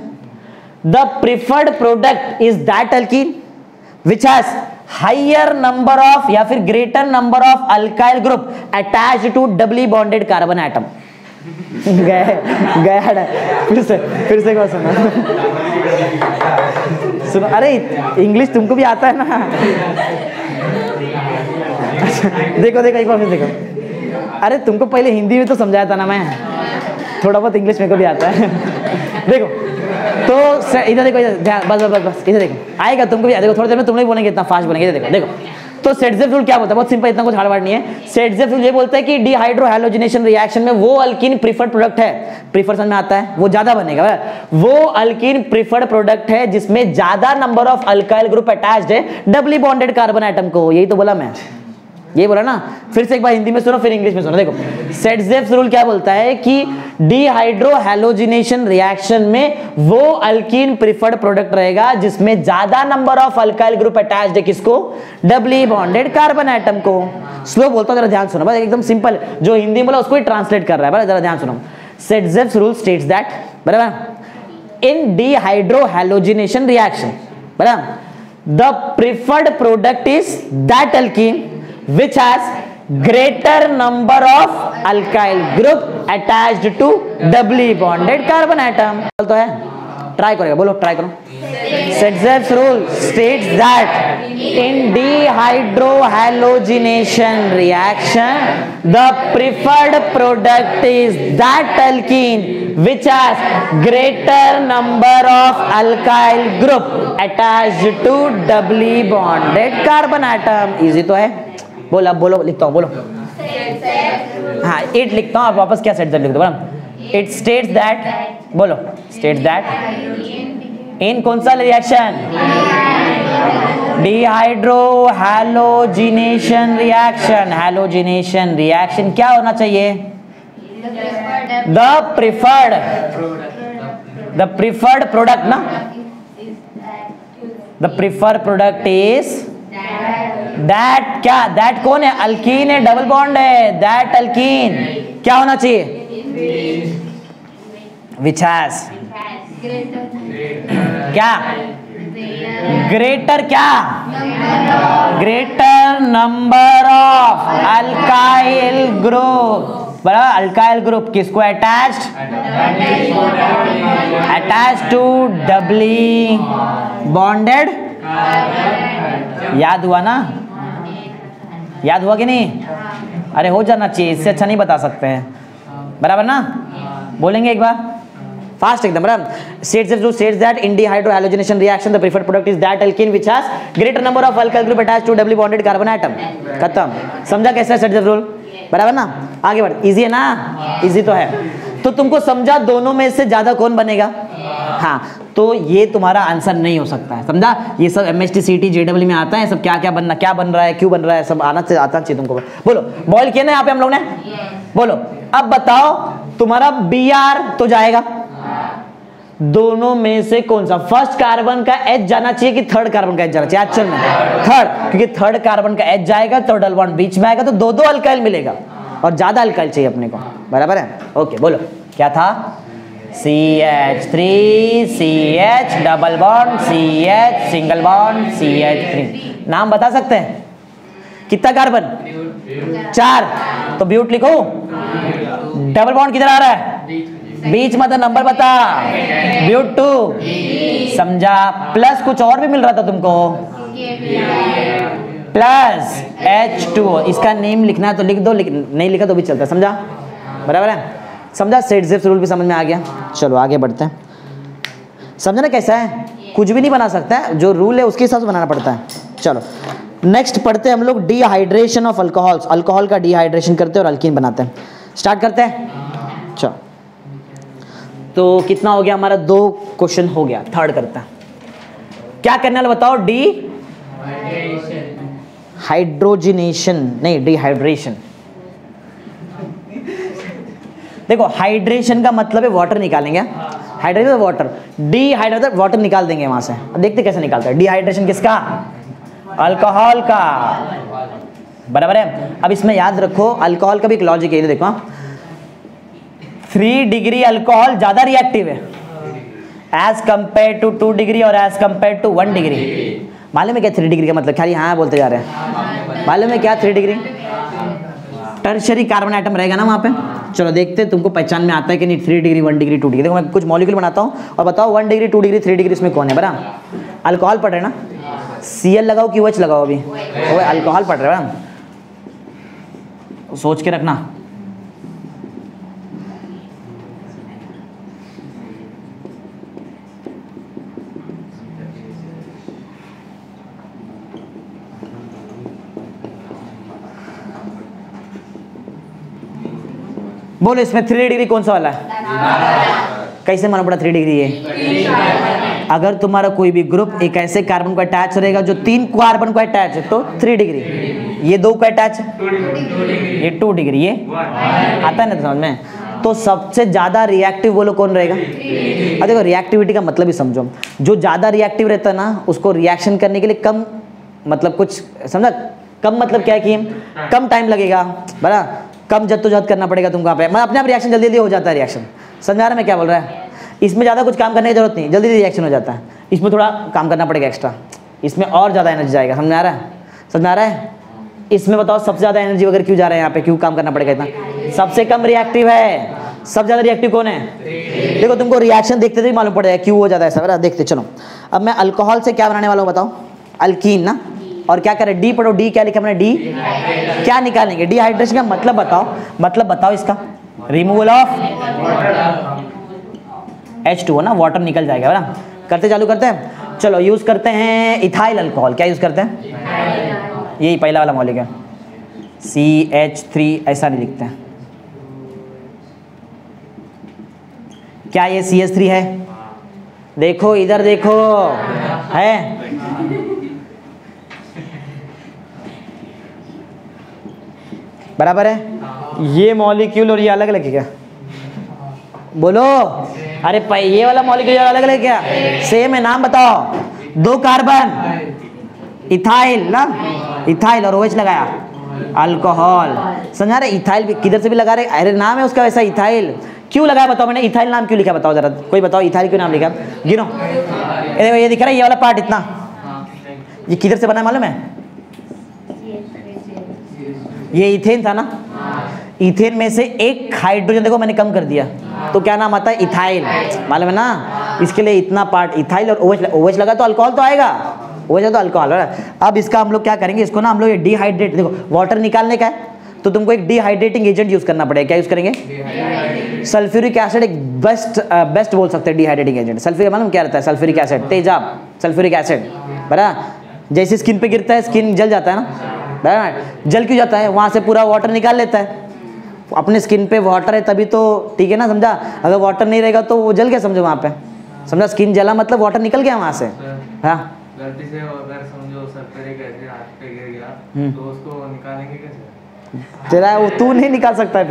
the preferred product is that alkene which has higher number of या फिर greater number of alkyl group attached to doubly bonded carbon atom. गया फिर से सुनो, सुनो, अरे इंग्लिश तुमको भी आता है ना। देखो देखो एक बार फिर देखो, अरे तुमको पहले हिंदी में तो समझाया था ना मैं, थोड़ा बहुत इंग्लिश मेरे को भी आता है। देखो तो इधर देखो, इधर बस बस बस इधर देखो, आएगा तुमको भी। देखो थोड़ी देर में तुम नहीं बोलेंगे, इतना फास्ट बोलेंगे। देखो देखो तो सेटजेफ रूल क्या बोलता है, बहुत सिंपल, इतना कुछ हार्ड वर्ड नहीं है। सेटजेफ रूल ये बोलता है कि डिहाइड्रोहैलोजिनेशन रिएक्शन में वो अल्कीन प्रीफर्ड प्रोडक्ट है, प्रीफर समझ में आता है, वो ज्यादा बनेगा, वो अल्कीन प्रीफर्ड प्रोडक्ट है जिसमें ज्यादा number of alkyl group attached है डबली बॉन्डेड कार्बन एटम को। यही तो बोला मैं, ये बोला ना। फिर से एक बार हिंदी में सुनो फिर इंग्लिश में सुनो। देखो सेटजेफ रूल क्या बोलता है कि डिहाइड्रोहैलोजिनेशन रिएक्शन में वो अल्कीन प्रीफर्ड प्रोडक्ट रहेगा जिसमें ज्यादा number of alkyl group attached है, किसको, डबली बॉन्डेड कार्बन एटम को। स्लो बोलता हूं, जरा ध्यान सुनो, बस एकदम सिंपल, जो हिंदी में बोला उसको ही ट्रांसलेट कर रहा है, बस जरा ध्यान सुनो। सेटजेफ रूल स्टेट्स दैट, बराबर, इन डिहाइड्रोहैलोजिनेशन रिएक्शन, बराबर, the preferred product is that alkyne which has greater number of alkyl group attached to doubly bonded carbon atom। तो है, ट्राई करेगा, बोलो ट्राई करो। सेटजेफ rule states that in dehydrohalogenation reaction the preferred product is that alkene which has greater number of alkyl group attached to doubly bonded carbon atom। Easy तो है, बोलो अब बोलो, लिखता हूँ, बोलो। हाँ इट लिखता हूँ, आप वापस क्या सेट लिख दो, बराबर। इट स्टेट्स दैट, बोलो, स्टेट्स दैट इन कौन सा reaction, dehydrohalogenation reaction. Halogenation reaction क्या होना चाहिए, द प्रीफर्ड प्रोडक्ट ना, the preferred product is that, क्या दैट कौन है, अल्कीन है, डबल बॉन्ड है, दैट अल्कीन क्या होना चाहिए, विच हैज क्या, ग्रेटर क्या, greater number of alkyl group, बराबर। अल्काइल ग्रुप किसको attached, attached to doubly bonded. याद हुआ ना, याद हुआ कि नहीं, अरे हो जाना चाहिए, इससे अच्छा नहीं बता सकते हैं, बराबर ना। बोलेंगे एक बार फास्ट एकदम, बराबर। Saytzeff's rule states that in dehydrohalogenation reaction the preferred product is that alkene which has greater number of alkyl group attached to doubly bonded carbon atom. खत्म, समझा कैसा है सेटजेफ रूल, बराबर ना। आगे बढ़, इजी है ना, इजी तो है। तो तुमको समझा दोनों में से ज्यादा कौन बनेगा, हाँ, तो ये तुम्हारा आंसर नहीं हो सकता है, समझा। ये सब MHT CT JEE में आता है, सब क्या क्या बनना, क्या बन रहा है, क्यों बन रहा है, सब आना चाहिए तुमको। बोलो बॉयल किया ना यहाँ पे हम लोग ने, बोलो अब बताओ तुम्हारा BR तो जाएगा, दोनों में से कौन सा, फर्स्ट कार्बन का H जाना चाहिए कि थर्ड कार्बन का H जाना चाहिए, एक्चुअल में थर्ड, क्योंकि थर्ड कार्बन का H जाएगा तो डबल बॉन्ड बीच में आएगा, तो दो अल्काइल मिलेगा और ज्यादा अल्काइल चाहिए अपने को, बराबर है। ओके बोलो क्या था, CH3 CH double bond CH single bond CH3। नाम बता सकते हैं कितना कार्बन, 4, तो ब्यूट लिखो। डबल बॉन्ड किधर आ रहा है, बीच में, तो नंबर बता, ब्यूट 2, समझा। प्लस कुछ और भी मिल रहा था तुमको, प्लस H2, इसका नेम लिखना है तो लिख दो, नहीं लिखा तो भी चलता है, समझा, बराबर है, समझा। सेटजेफ रूल भी समझ में आ गया, चलो आगे बढ़ते हैं। समझा ना कैसा है, कुछ भी नहीं बना सकता है, जो रूल है उसके हिसाब से बनाना पड़ता है। चलो नेक्स्ट पढ़ते हैं हम लोग डिहाइड्रेशन ऑफ अल्कोहल्स, अल्कोहल का डिहाइड्रेशन करते हैं और अल्कीन बनाते हैं। स्टार्ट करते हैं, चलो। तो कितना हो गया हमारा, 2 क्वेश्चन हो गया, थर्ड करते हैं। क्या करने वाला बताओ, हाइड्रोजिनेशन नहीं डिहाइड्रेशन। देखो हाइड्रेशन का मतलब है वाटर निकालेंगे, हाइड्रेशन वाटर, डिहाइड्रेशन वाटर निकाल देंगे वहां से। अब देखते कैसे निकालते हैं। डिहाइड्रेशन किसका, अल्कोहल का, बराबर है। अब इसमें याद रखो अल्कोहल का भी एक लॉजिक है, देखो 3 डिग्री अल्कोहल ज्यादा रिएक्टिव है एज कंपेयर टू 2 डिग्री और एज कंपेयर टू 1 डिग्री। मालूम है क्या 3 डिग्री का मतलब, खाली हाँ बोलते जा रहे हैं, मालूम है क्या 3 डिग्री, टर्शरी कार्बन एटम रहेगा ना वहाँ पे। चलो देखते हैं तुमको पहचान में आता है कि नहीं, 3 डिग्री 1 डिग्री 2 डिग्री। देखो मैं कुछ मॉलिक्यूल बनाता हूँ और बताओ 1 डिग्री 2 डिग्री 3 डिग्री इसमें कौन है, बराबर। अल्कोहल पढ़ रहे ना, Cl लगाओ कि OH लगाओ? अभी वो अल्कोहल पढ़ रहे हो ना, सोच के रखना। बोलो इसमें 3 डिग्री कौन सा वाला है? कैसे मालूम पड़ा 3 डिग्री है? अगर तुम्हारा कोई भी ग्रुप एक ऐसे कार्बन को अटैच रहेगा जो 3 कार्बन को अटैच है तो 3 डिग्री, ये 2 को अटैच है ये 2 डिग्री, ये आता है ना समझ में? तो सबसे ज्यादा रिएक्टिव बोलो कौन रहेगा? अब देखो रिएक्टिविटी का मतलब ही समझो, जो ज्यादा रिएक्टिव रहता है ना उसको रिएक्शन करने के लिए कम, मतलब कुछ समझा, कम मतलब क्या है कि कम टाइम लगेगा, बड़ा कम जद्दोजहद करना पड़ेगा तुमको, यहाँ पे मतलब अपने आप रिएक्शन जल्दी जल्दी हो जाता है रिएक्शन। समझा रहा मैं क्या बोल रहा है? इसमें ज़्यादा कुछ काम करने की जरूरत नहीं, जल्दी रिएक्शन हो जाता है। इसमें थोड़ा काम करना पड़ेगा एक्स्ट्रा, इसमें और ज़्यादा एनर्जी जाएगा। समझ आ रहा है? समझ आ रहा है? इसमें बताओ सबसे ज़्यादा एनर्जी वगैरह क्यों जा रहा है यहाँ पे, क्यों काम करना पड़ेगा इतना? सबसे कम रिएक्टिव है, सबसे ज़्यादा रिएक्टिव कौन है? देखो तुमको रिएक्शन देखते थे मालूम पड़ जाएगा क्यों हो जाता है ऐसा, देखते चलो। अब मैं अल्कोहल से क्या बनाने वाला हूँ बताओ? अल्कीन ना, और क्या करें? डी पढ़ो, डी क्या लिखा हमने? डी क्या निकालेंगे? डिहाइड्रेशन का मतलब बताओ, मतलब बताओ इसका? रिमूवल ऑफ H2O ना, वाटर निकल जाएगा ना। करते चालू करते हैं, चलो यूज करते हैं इथाइल अल्कोहल। क्या यूज करते हैं? यही पहला वाला मॉलिक्यूल है, CH3, ऐसा नहीं लिखते हैं। क्या ये CH3 है? देखो इधर देखो, है बराबर है? ये मॉलिक्यूल और ये अलग अलग है क्या? बोलो, अरे ये वाला मॉलिक्यूल अलग अलग है क्या? सेम है, नाम बताओ। 2 कार्बन, इथाइल ना, इथाइल और OH लगाया, अल्कोहल। समझा रहे? इथाइल किधर से भी लगा रहे, अरे नाम है उसका वैसा इथाइल। क्यों लगाया बताओ? मैंने इथाइल नाम क्यों लिखा बताओ जरा, कोई बताओ इथाइल क्यों नाम लिखा? गिनो, ये दिख रहा है ये वाला पार्ट इतना, ये किधर से बना है मालूम है? ये इथेन था ना, इथेन में से एक हाइड्रोजन देखो मैंने कम कर दिया, तो क्या नाम आता है? इथाइल। मालूम है ना? इसके लिए इतना पार्ट इथाइल और OH लगा तो अल्कोहल तो आएगा, OH तो अल्कोहल। अब इसका हम लोग क्या करेंगे, इसको ना हम लोग ये डिहाइड्रेट, देखो वाटर निकालने का है तो तुमको एक डिहाइड्रेटिंग एजेंट यूज करना पड़ेगा। क्या यूज करेंगे? सल्फ्यूरिक एसिड एक बेस्ट बोल सकते हैं डिहाइड्रेटिंग एजेंट। सल्फ्यूरिक मालूम क्या रहता है? सल्फ्यूरिक एसिड, तेजाब, सल्फ्यूरिक एसिड, बराबर। जैसे स्किन पे गिरता है स्किन जल जाता है ना, बराबर। जल क्यों जाता है? वहां से पूरा वाटर निकाल लेता है। अपने स्किन पे वाटर है तभी तो ठीक है ना, समझा? अगर वाटर नहीं रहेगा तो वो जल गया, समझो वहां पे, समझा? स्किन जला मतलब वाटर निकल गया वहां से। हाँ, गलती से अगर समझो सल्फ्यूरिक एसिड हाथ पे गिर गया तो उसको निकालेंगे कैसे? तेरा वो तू नहीं निकाल सकता है,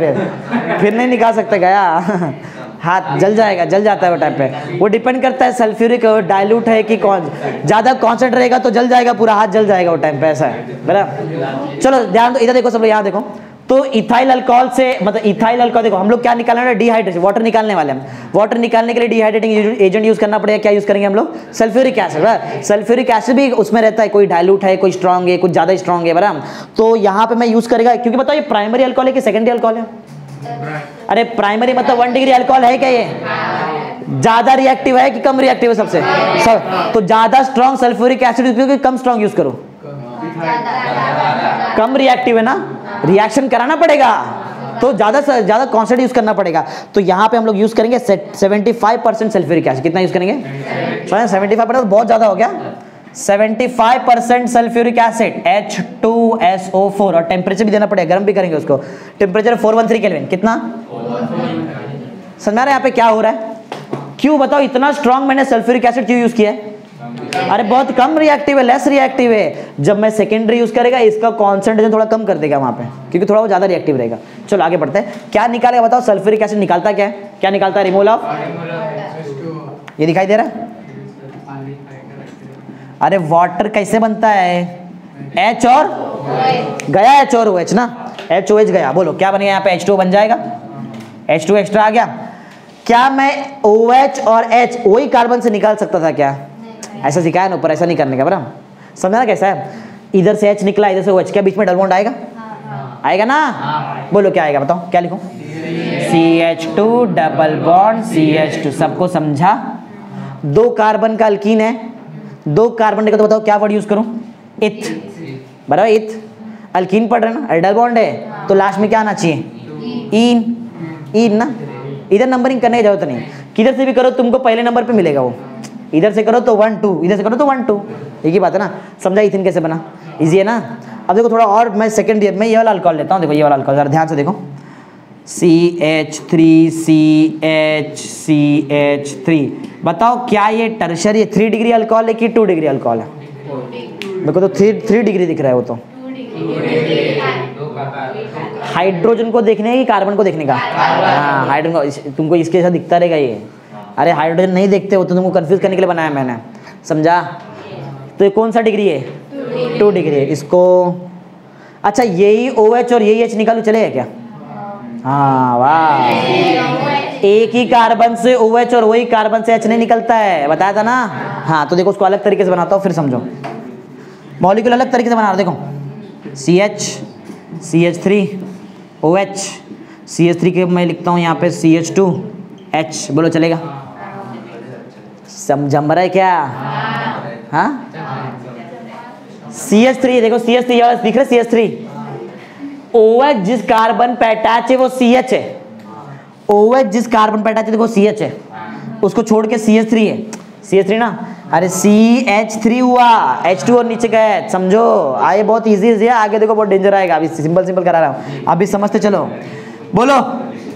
फिर नहीं निकाल सकता, गया हाथ जल जाएगा, जल जाता है वो टाइम पे। वो डिपेंड करता है सल्फ्यूरिक डाइल्यूट है कि कौन ज़्यादा कॉन्सेंट्रेट रहेगा तो जल जाएगा, पूरा हाथ जल जाएगा वो टाइम पे, ऐसा है बराबर। चलो ध्यान दो, इधर देखो सब लोग, यहाँ देखो। तो इथाइल अल्कोहल से मतलब इथाइल अल्कोहल देखो हम लोग क्या निकालने वाले? डिहाइड्रेशन, वाटर निकालने वाले हैं। वाटर निकालने के लिए डिहाइड्रेटिंग एजेंट यूज करना पड़ेगा। क्या यूज करेंगे हम लोग? Sulphuric acid. सल्फ्यूरिक एसिड भी उसमें रहता है, कोई डाइल्यूट है, कोई स्ट्रॉन्ग है, कुछ ज्यादा स्ट्रॉन्ग है, बराबर। तो यहाँ पे मैं यूज करेगा, क्योंकि बताओ ये प्राइमरी अल्कोहल है कि सेकेंडरी अल्कोहल है? अरे प्राइमरी मतलब 1 डिग्री अल्कोहल है क्या? ये ज्यादा रिएक्टिव है कि कम रिएक्टिव है? सबसे तो ज्यादा स्ट्रॉन्ग सल्फ्यूरिक एसिड यूज, कम स्ट्रॉन्ग यूज करो? कम रिएक्टिव है ना, रिएक्शन कराना पड़ेगा तो ज्यादा से ज्यादा कॉन्सेंट्रेट यूज करना पड़ेगा। तो यहाँ पे हम लोग यूज करेंगे 75% सल्फ्यूरिक एसिड। कितना यूज करेंगे? 75% बहुत ज्यादा हो गया। 75% सल्फ्यूरिक एसिड H2SO4, और टेम्परेचर भी देना पड़ेगा, गर्म भी करेंगे उसको। Temperature 413 kelvin. कितना समझ में आ रहा है यहाँ पे क्या हो रहा है? क्यों बताओ इतना स्ट्रॉन्ग मैंने सल्फ्यूरिक एसिड क्यों यूज किया है? अरे बहुत कम रिएक्टिव है, लेस रिएक्टिव है। जब मैं सेकेंडरी यूज करेगा इसका कॉन्सेंट्रेशन थोड़ा कम कर देगा वहां पे, क्योंकि थोड़ा वो ज्यादा रिएक्टिव रहेगा। चलो आगे बढ़ते हैं, क्या निकालेगा बताओ? सल्फ्यूरिक एसिड निकालता क्या है? क्या निकालता है? रिमूवल ऑफ, ये दिखाई दे रहा है? अरे वाटर कैसे बनता है? H और गया, H और OH ना, HOH गया। बोलो क्या बन गया यहाँ पे? H2O बन जाएगा, H2 एक्स्ट्रा आ गया। क्या मैं OH और H वही कार्बन से निकाल सकता था क्या? ऐसा सिखाया ना ऊपर, ऐसा नहीं करने का, बराबर। समझा ना कैसा है? इधर से H निकला, इधर से OH, क्या बीच में डबल बॉन्ड आएगा? आएगा ना? बोलो क्या आएगा बताओ, क्या लिखो? CH2 double bond CH2। सबको समझा? 2 कार्बन का अल्कीन है 2 कार्बन देखो तो बताओ क्या वर्ड यूज करूं? इथ, बराबर इथ। अल्कीन पढ़ रहे हैं ना, डबल बॉन्ड है तो लास्ट में क्या आना चाहिए? इन, इन ना। इधर नंबरिंग करने की जरूरत नहीं, किधर से भी करो तुमको पहले नंबर पे मिलेगा वो। इधर से करो तो 1 2, इधर से करो तो 1 2, एक ही बात है ना। समझा इथिन कैसे बना? इजी है ना। अब देखो थोड़ा और, मैं सेकंड ईयर में ये वाला अल्कोहल लेता हूँ। देखो ये वाला अल्कोहल जरा ध्यान से देखो, CH3CH3। बताओ क्या ये टर्शरी 3 डिग्री अल्कोहल है कि 2 डिग्री अल्कोहल है? देखो तो 3 डिग्री दिख रहा है वो तो। हाइड्रोजन को देखने है कि कार्बन को देखने का? हाँ हाइड्रोजन को, तुमको इसके साथ दिखता रहेगा ये। अरे हाइड्रोजन नहीं देखते हो तो तुमको कंफ्यूज करने के लिए बनाया मैंने, समझा? तो ये कौन सा डिग्री है? 2 डिग्री है। इसको अच्छा यही OH और यही H निकालू, चलेगा क्या? हाँ वाह, एक ही कार्बन से OH और वही कार्बन से H नहीं निकलता है, बताया था ना। हाँ तो देखो उसको अलग तरीके से बनाता हूँ फिर समझो। मॉलिक्यूल अलग तरीके से बना रहा, देखो CH CH3 OH, CH3 के मैं लिखता हूँ यहाँ पे CH2 H, बोलो चलेगा? जम रहा है क्या? हाँ CH3 देखो, CH3 दिख रहा है CH3। OH जिस कार्बन पे अटैच है वो CH है, OH जिस कार्बन पे अटैच है देखो CH है, उसको छोड़ के CH3 है, CH3 ना। अरे CH3 हुआ, H2 और नीचे गए, समझो? आए बहुत इजी है, आगे देखो बहुत डेंजर आएगा। अभी सिंपल सिंपल करा रहा हूँ, अभी समझते चलो। बोलो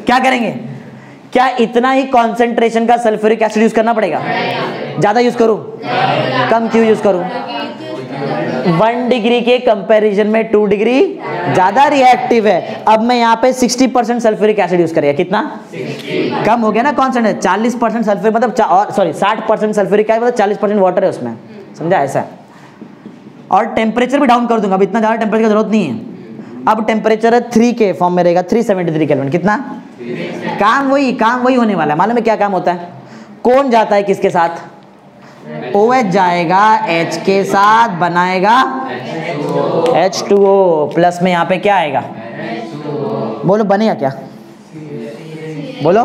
क्या करेंगे? क्या इतना ही कॉन्सेंट्रेशन का सल्फ्यूरिक एसिड यूज करना पड़ेगा? ज्यादा यूज करूं? कम क्यों यूज करूं? 1 डिग्री के कंपैरिजन में 2 डिग्री ज्यादा रिएक्टिव है। अब मैं यहाँ पे 60% सल्फ्यूरिक एसिड यूज करेगा, कितना? कम हो गया ना कॉन्सेंट्रेशन, 40% सल्फ्यूरिक मतलब सॉरी 60% सल्फ्यूरिक एसिड मतलब 40% वाटर है उसमें, समझा? ऐसा। और टेम्परेचर भी डाउन कर दूंगा, अब इतना ज्यादा टेम्परेचर की जरूरत नहीं है। अब टेम्परेचर है 3 के फॉर्म में रहेगा, 373 केल्विन। कितना? काम वही होने वाला है। मालूम है क्या काम होता है? कौन जाता है किसके साथ? OH जाएगा H के साथ, बनाएगा H2O प्लस में यहाँ पे क्या आएगा? बोलो बनेगा क्या? बोलो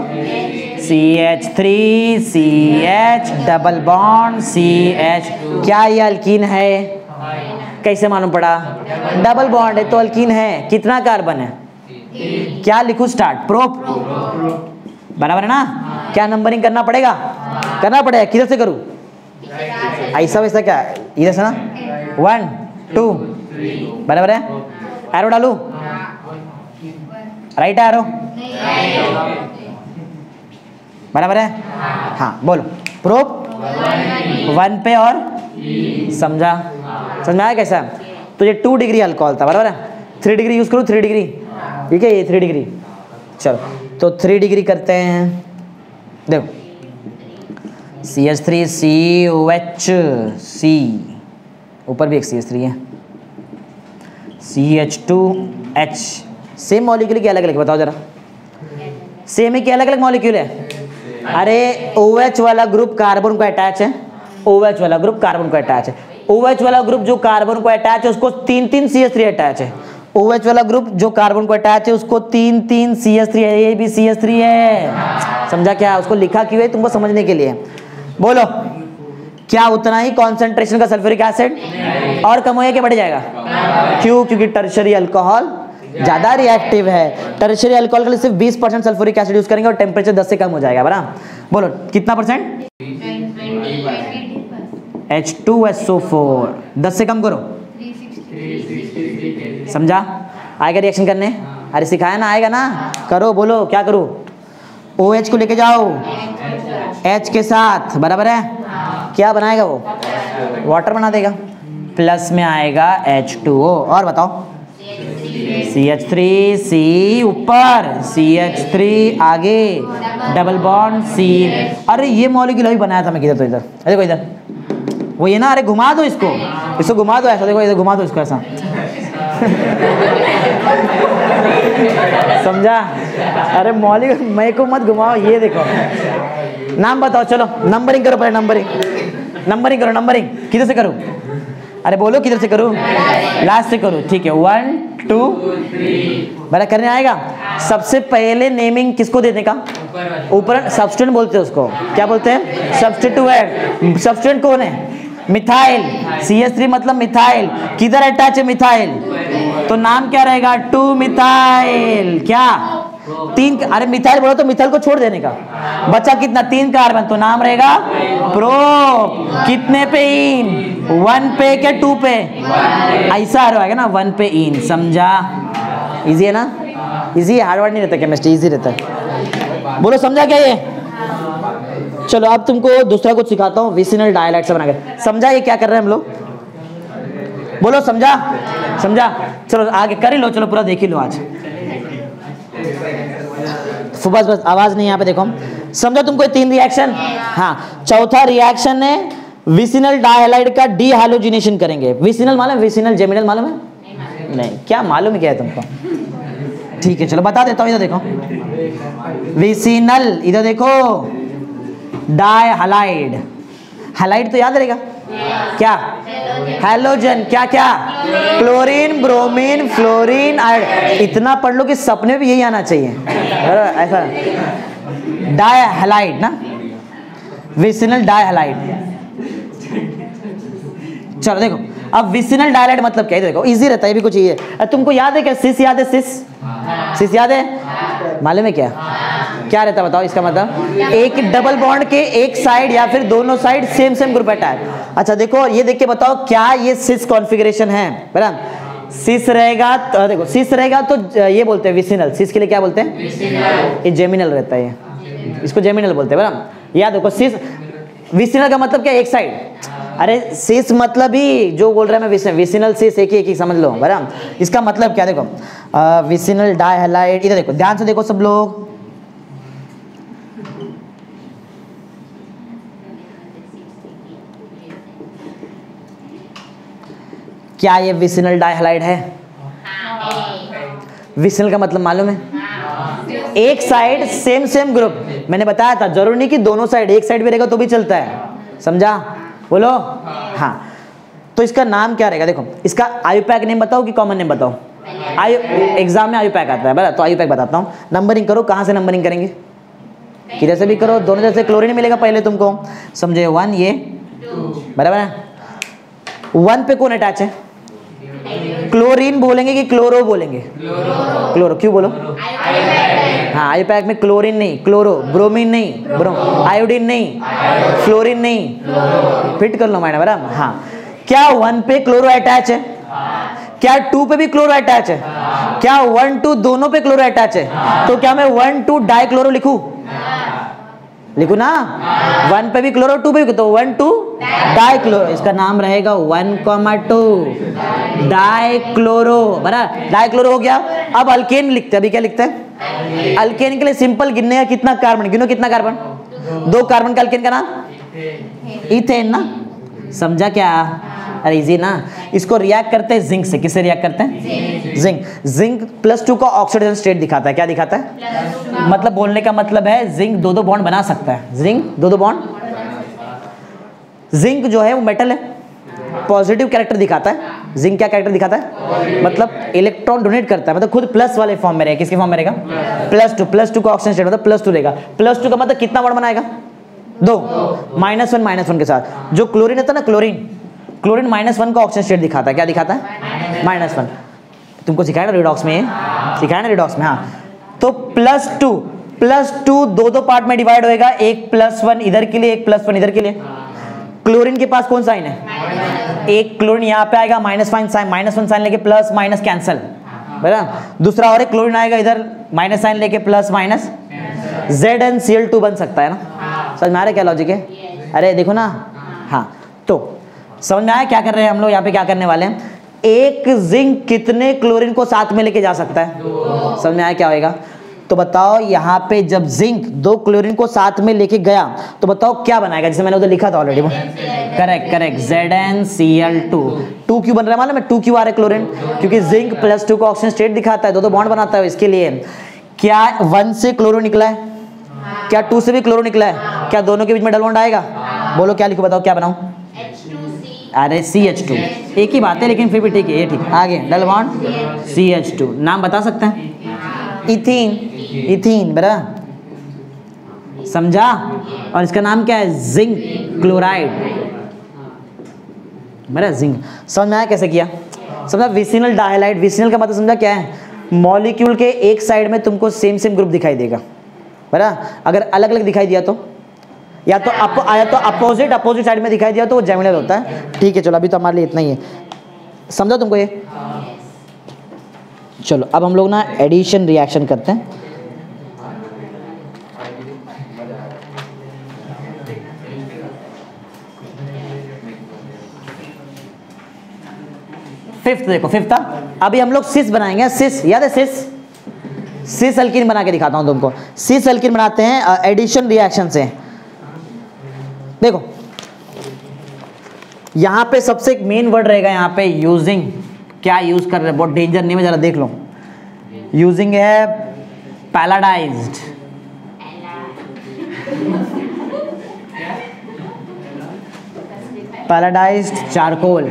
CH3CH डबल बॉन्ड CH। क्या ये अल्कीन है? कैसे मालूम पड़ा? डबल बॉन्ड है तो अल्कीन है। कितना कार्बन है? क्या लिखूं? स्टार्ट प्रोप, बराबर है ना? क्या नंबरिंग करना पड़ेगा? करना पड़ेगा। किधर से करूं? ऐसा वैसा क्या? इधर से ना, 1 2 बराबर है। एरो डालू? राइट एरो, बराबर है। हाँ बोलो प्रोप 1 पे और समझा? समझ में आया कैसा? तो ये 2 डिग्री अल्कोहल था, बराबर है। 3 डिग्री यूज करूँ? 3 डिग्री ठीक है, ये 3 डिग्री। चलो तो 3 डिग्री करते हैं। देखो CH3COH C, ऊपर भी एक CH3 है, CH2H। सेम मॉलिक्यूल की अलग अलग बताओ जरा, सेम है कि अलग अलग मॉलिक्यूल है? अरे OH वाला ग्रुप कार्बन को अटैच है, OH वाला ग्रुप कार्बन को अटैच है। OH वाला ग्रुप जो कार्बन को अटैच है उसको 3 CH3 अटैच है। OH वाला ग्रुप जो कार्बन को अटैच है उसको 3 CH3 है, ये भी CH3 है। समझा क्या? उसको लिखा क्यों है? तुमको समझने के लिए। बोलो क्या उतना ही कॉन्सेंट्रेशन का सल्फ्यूरिक एसिड और कम होगा कि बढ़ जाएगा? क्यों? क्योंकि टर्शरी अल्कोहल ज्यादा रिएक्टिव है। टर्शरी अल्कोहल के लिए सिर्फ 20% सल्फ्यूरिक एसिड यूज करेंगे और टेम्परेचर 10 से कम हो जाएगा, बराबर? बोलो कितना परसेंट? H2SO4 10 से कम करो, समझा? आएगा रिएक्शन करने? अरे सिखाया ना, आएगा ना? करो, बोलो क्या करो? OH को लेके जाओ H के साथ, बराबर है। क्या बनाएगा वो? वाटर बना देगा। प्लस में आएगा H2O। और बताओ CH3C ऊपर, CH3 आगे, डबल बॉन्ड C। अरे ये मॉलिक्यूल अभी बनाया था मैं, किधर? तो इधर देखो, इधर वो ये ना। अरे घुमा दो इसको घुमा दो ऐसा, देखो इधर घुमा दो इसको ऐसा। समझा? अरे मौलिक मैं को मत घुमाओ, ये देखो। नाम बताओ, चलो नंबरिंग करो, पहले नंबरिंग करो। नंबरिंग किधर से करूं? अरे बोलो किधर से करूं? लास्ट से करूं, ठीक है। 1 2 बड़ा करने आएगा। सबसे पहले नेमिंग किसको देने का? ऊपर सब्स्टिट्यूएंट बोलते हैं उसको। क्या बोलते हैं? सब्स्टिट्यूएंट। सब्स्टिट्यूएंट कौन है? मिथाइल, CH3 मतलब मिथाइल, किधर अटैच है मिथाइल, तो नाम क्या रहेगा 2 मिथाइल, क्या 3, अरे मिथाइल बोलो तो मिथाइल को छोड़ देने का, बचा कितना 3 कार्बन, तो नाम रहेगा प्रो, कितने पे इन, 1 पे क्या 2 पे, ऐसा आ रहा है ना 1 पे इन, समझा, इजी है ना, इजी, हार्ड वर्ड नहीं रहता केमिस्ट्री, इजी रहता है, बोलो समझा क्या ये। चलो अब तुमको दूसरा कुछ सिखाता हूँ, विसिनल डायलाइड से बनाकर, समझा ये क्या कर रहे हैं हम लोग, बोलो समझा, समझा, चलो आगे कर ही लो, चलो पूरा देख ही लो आज, बस बस आवाज नहीं यहाँ पे देखो, समझो तुमको 3 रिएक्शन, हाँ चौथा रिएक्शन है विसिनल डायहाइड का डी हैलोजिनेशन करेंगे। विसिनल मालूम है, विसिनल जेमिनल मालूम है, नहीं क्या मालूम है क्या है तुमको, ठीक है चलो बता देता हूँ, इधर देखो विसिनल, इधर देखो डायहाइड, हैलाइड तो याद रहेगा क्या, हैलोजन, क्या क्या, क्लोरीन ब्रोमीन फ्लोरीन आयोड, इतना पढ़ लो कि सपने भी यही आना चाहिए, ऐसा डायहाइड ना, विसिनल डायहाइड। चलो देखो अब विसिनल डायहाइड मतलब क्या है, देखो इजी रहता है, ये भी कुछ ये है, तुमको याद है क्या, सिस याद है, सिस, सिस याद है, मालूम है क्या क्या रहता है बताओ, इसका मतलब एक डबल बॉन्ड के एक साइड या फिर दोनों side same same group attach. अच्छा देखो ये देख के बताओ क्या ये सिस कॉन्फ़िगरेशन है, बराबर, सिस रहेगा तो देखो सिस रहेगा तो ये बोलते हैं विसिनल, सिस के लिए क्या बोलते हैं, ये जेमिनल रहता है, ये इसको जेमिनल बोलते हैं, बराबर, याद देखो सिस, विसिनल का मतलब क्या, एक साइड, अरे सिस मतलब ही जो बोल रहा है मैं, विसिनल सिस एक ही समझ लो, बराबर, इसका मतलब क्या देखो, विसिनल डायहाइड, इधर देखो ध्यान से देखो सब लोग, क्या ये विसिनल डायहाइड है, विसिनल का मतलब मालूम है, एक साइड सेम सेम ग्रुप, मैंने बताया था जरूरी नहीं कि दोनों साइड, एक साइड भी रहेगा तो भी चलता है, समझा, बोलो हाँ, तो इसका नाम क्या रहेगा, देखो इसका आयुपैक नेम बताओ कि कॉमन नेम बताओ, आयु एग्जाम में आयुपैक आता है, बराबर, तो आयुपैक बताता हूँ, नंबरिंग करो, कहाँ से नंबरिंग करेंगे, किधर से भी करो, दोनों तरफ से क्लोरीन मिलेगा पहले तुमको, समझे, 1 ये, बराबर है, 1 पे कौन अटैच है, क्लोरीन बोलेंगे कि क्लोरो बोलेंगे, क्लोरो, क्यों बोलो, हाँ आयुपैक में क्लोरीन नहीं, क्लोरो, ब्रोमीन नहीं, आयोडीन नहीं, फ्लोरीन नहीं, फिट कर लो माइंड, बराबर, हाँ, क्या 1 पे क्लोरो अटैच है, क्या 2 पे भी क्लोरो अटैच है, क्या 1 2 दोनों पे क्लोरो अटैच है, तो क्या मैं 1 2 डाई क्लोरो लिखूं, लिखू ना, 1 पे भी क्लोरो 2 पे भी, तो 1 2 डाई क्लोरो, इसका नाम रहेगा 1,2 डाई क्लोरो, बराबर, डाई क्लोरो हो गया। अब अल्केन लिखते हैं, अभी क्या लिखते हैं, अल्केन के लिए सिंपल गिनने का कितना कार्बन, गिनो कितना कार्बन, 2 कार्बन का अल्केन का नाम इथेन ना, समझा क्या, अरे इजी ना, इसको रिएक्ट करते हैं जिंक से, किससे रिएक्ट करते हैं, जिंक, जिंक +2 का ऑक्सीडेशन स्टेट दिखाता है, क्या दिखाता है, मतलब बोलने का मतलब है जिंक 2 बॉन्ड बना सकता है, जिंक 2 बॉन्ड, जिंक जो है वो मेटल है, पॉजिटिव कैरेक्टर दिखाता है, जिंक क्या कैरेक्टर दिखाता है, मतलब इलेक्ट्रॉन डोनेट करता है, मतलब खुद प्लस वाले फॉर्म में रहेगा, किसके फॉर्म में रहेगा, +2 का ऑक्सीजन स्टेट मतलब +2 रहेगा, +2 का मतलब कितना बॉन्ड बनाएगा, 2, -1 के साथ, जो क्लोरीन होता है ना, क्लोरीन -1 का ऑक्सीजन स्टेट दिखाता है, क्या दिखाता है, -1, तुमको सिखाया ना रिडॉक्स में, सिखाया ना रिडॉक्स में, हाँ, तो +2 दो पार्ट में डिवाइड होएगा, एक +1 इधर के लिए, एक +1 इधर के लिए, क्लोरीन के पास कौन साइन है, एक क्लोरीन यहाँ पे आएगा, -1 साइन लेके प्लस माइनस कैंसल, बराबर, दूसरा और एक क्लोरीन आएगा इधर, माइनस साइन लेके प्लस माइनस, ZnCl2 बन सकता है ना, समझ में आ रहा है क्या लॉजिक है, अरे देखो ना, हाँ, तो समझ में आया क्या कर रहे हैं हम लोग, यहाँ पे क्या करने वाले हैं, एक जिंक कितने क्लोरीन को साथ में लेके जा सकता है, समझ में आया क्या होएगा, तो बताओ यहाँ पे जब जिंक 2 क्लोरीन को साथ में लेके गया तो बताओ क्या बनाएगा, जैसे मैंने उधर लिखा था ऑलरेडी, करेक्ट, ZnCl2, 2 क्यों बन रहा है मालूम है, 2 क्यों आ रहा है क्लोरीन, क्योंकि जिंक +2 का ऑक्सीजन स्टेट दिखाता है, 2 बॉन्ड बनाता है, इसके लिए, क्या 1 से क्लोरो निकला है, क्या 2 से भी क्लोरो निकला है, क्या दोनों के बीच में डबल बॉन्ड आएगा, बोलो क्या लिखो, बताओ क्या बनाऊं, अरे CH2, एक ही बात है लेकिन फिर भी ठीक है, ये ठीक, आगे डबल बॉन्ड CH2, नाम बता सकते हैं, इथीन, बराबर, समझा, और इसका नाम क्या है, जिंक क्लोराइड, मेरा जिंक। समझ में आया कैसे किया? समझा विसिनल डाइहाइलाइड, विसिनल का मतलब समझा क्या है? मॉलिक्यूल के एक साइड में तुमको सेम सेम ग्रुप दिखाई देगा, बराबर। अगर अलग अलग दिखाई दिया तो या तो अपोजिट साइड में दिखाई दिया तो वो जेमिनल होता है। ठीक है चलो, अभी तो हमारे लिए इतना ही है, समझा तुमको ये? चलो अब हम लोग ना एडिशन रिएक्शन करते हैं। फिफ्थ देखो, फिफ्थ था। अभी हम लोग सिस बनाएंगे। सिस याद है? सिस अल्कीन बना के दिखाता हूं तुमको। सिस अल्कीन बनाते हैं एडिशन रिएक्शन से। देखो यहां पे सबसे एक मेन वर्ड रहेगा यहां पे यूजिंग। क्या यूज कर रहे हैं? बहुत डेंजर नहीं है, जरा देख लो। यूजिंग है palladised, palladised charcoal,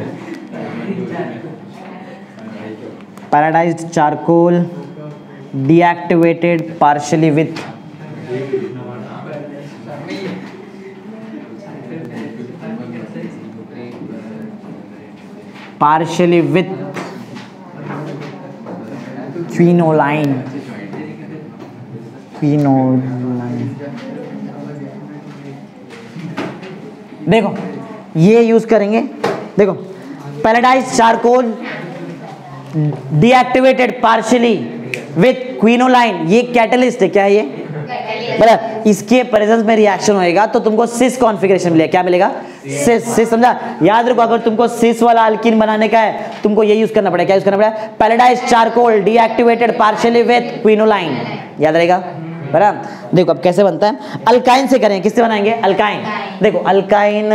palladised charcoal deactivated partially with quinoline। देखो ये यूज करेंगे। देखो palladised charcoal deactivated partially with quinoline, ये कैटलिस्ट है। क्या है ये? बराबर। इसके प्रेजेंस में रिएक्शन होएगा तो तुमको सिस कॉन्फ़िगरेशन मिलेगा। क्या मिलेगा? सिस। समझा? याद रखो, अगर तुमको सिस वाला अल्कीन बनाने का है तुमको ये यूज करना पड़ेगा। क्या यूज करना पड़ेगा? पैलाडाइज्ड चारकोल डीएक्टिवेटेड पार्शियली विथ क्विनोलाइन। याद रहेगा? बराबर। देखो अब कैसे बनता है। अल्काइन से करें। किससे बनाएंगे? अल्काइन। देखो अल्काइन,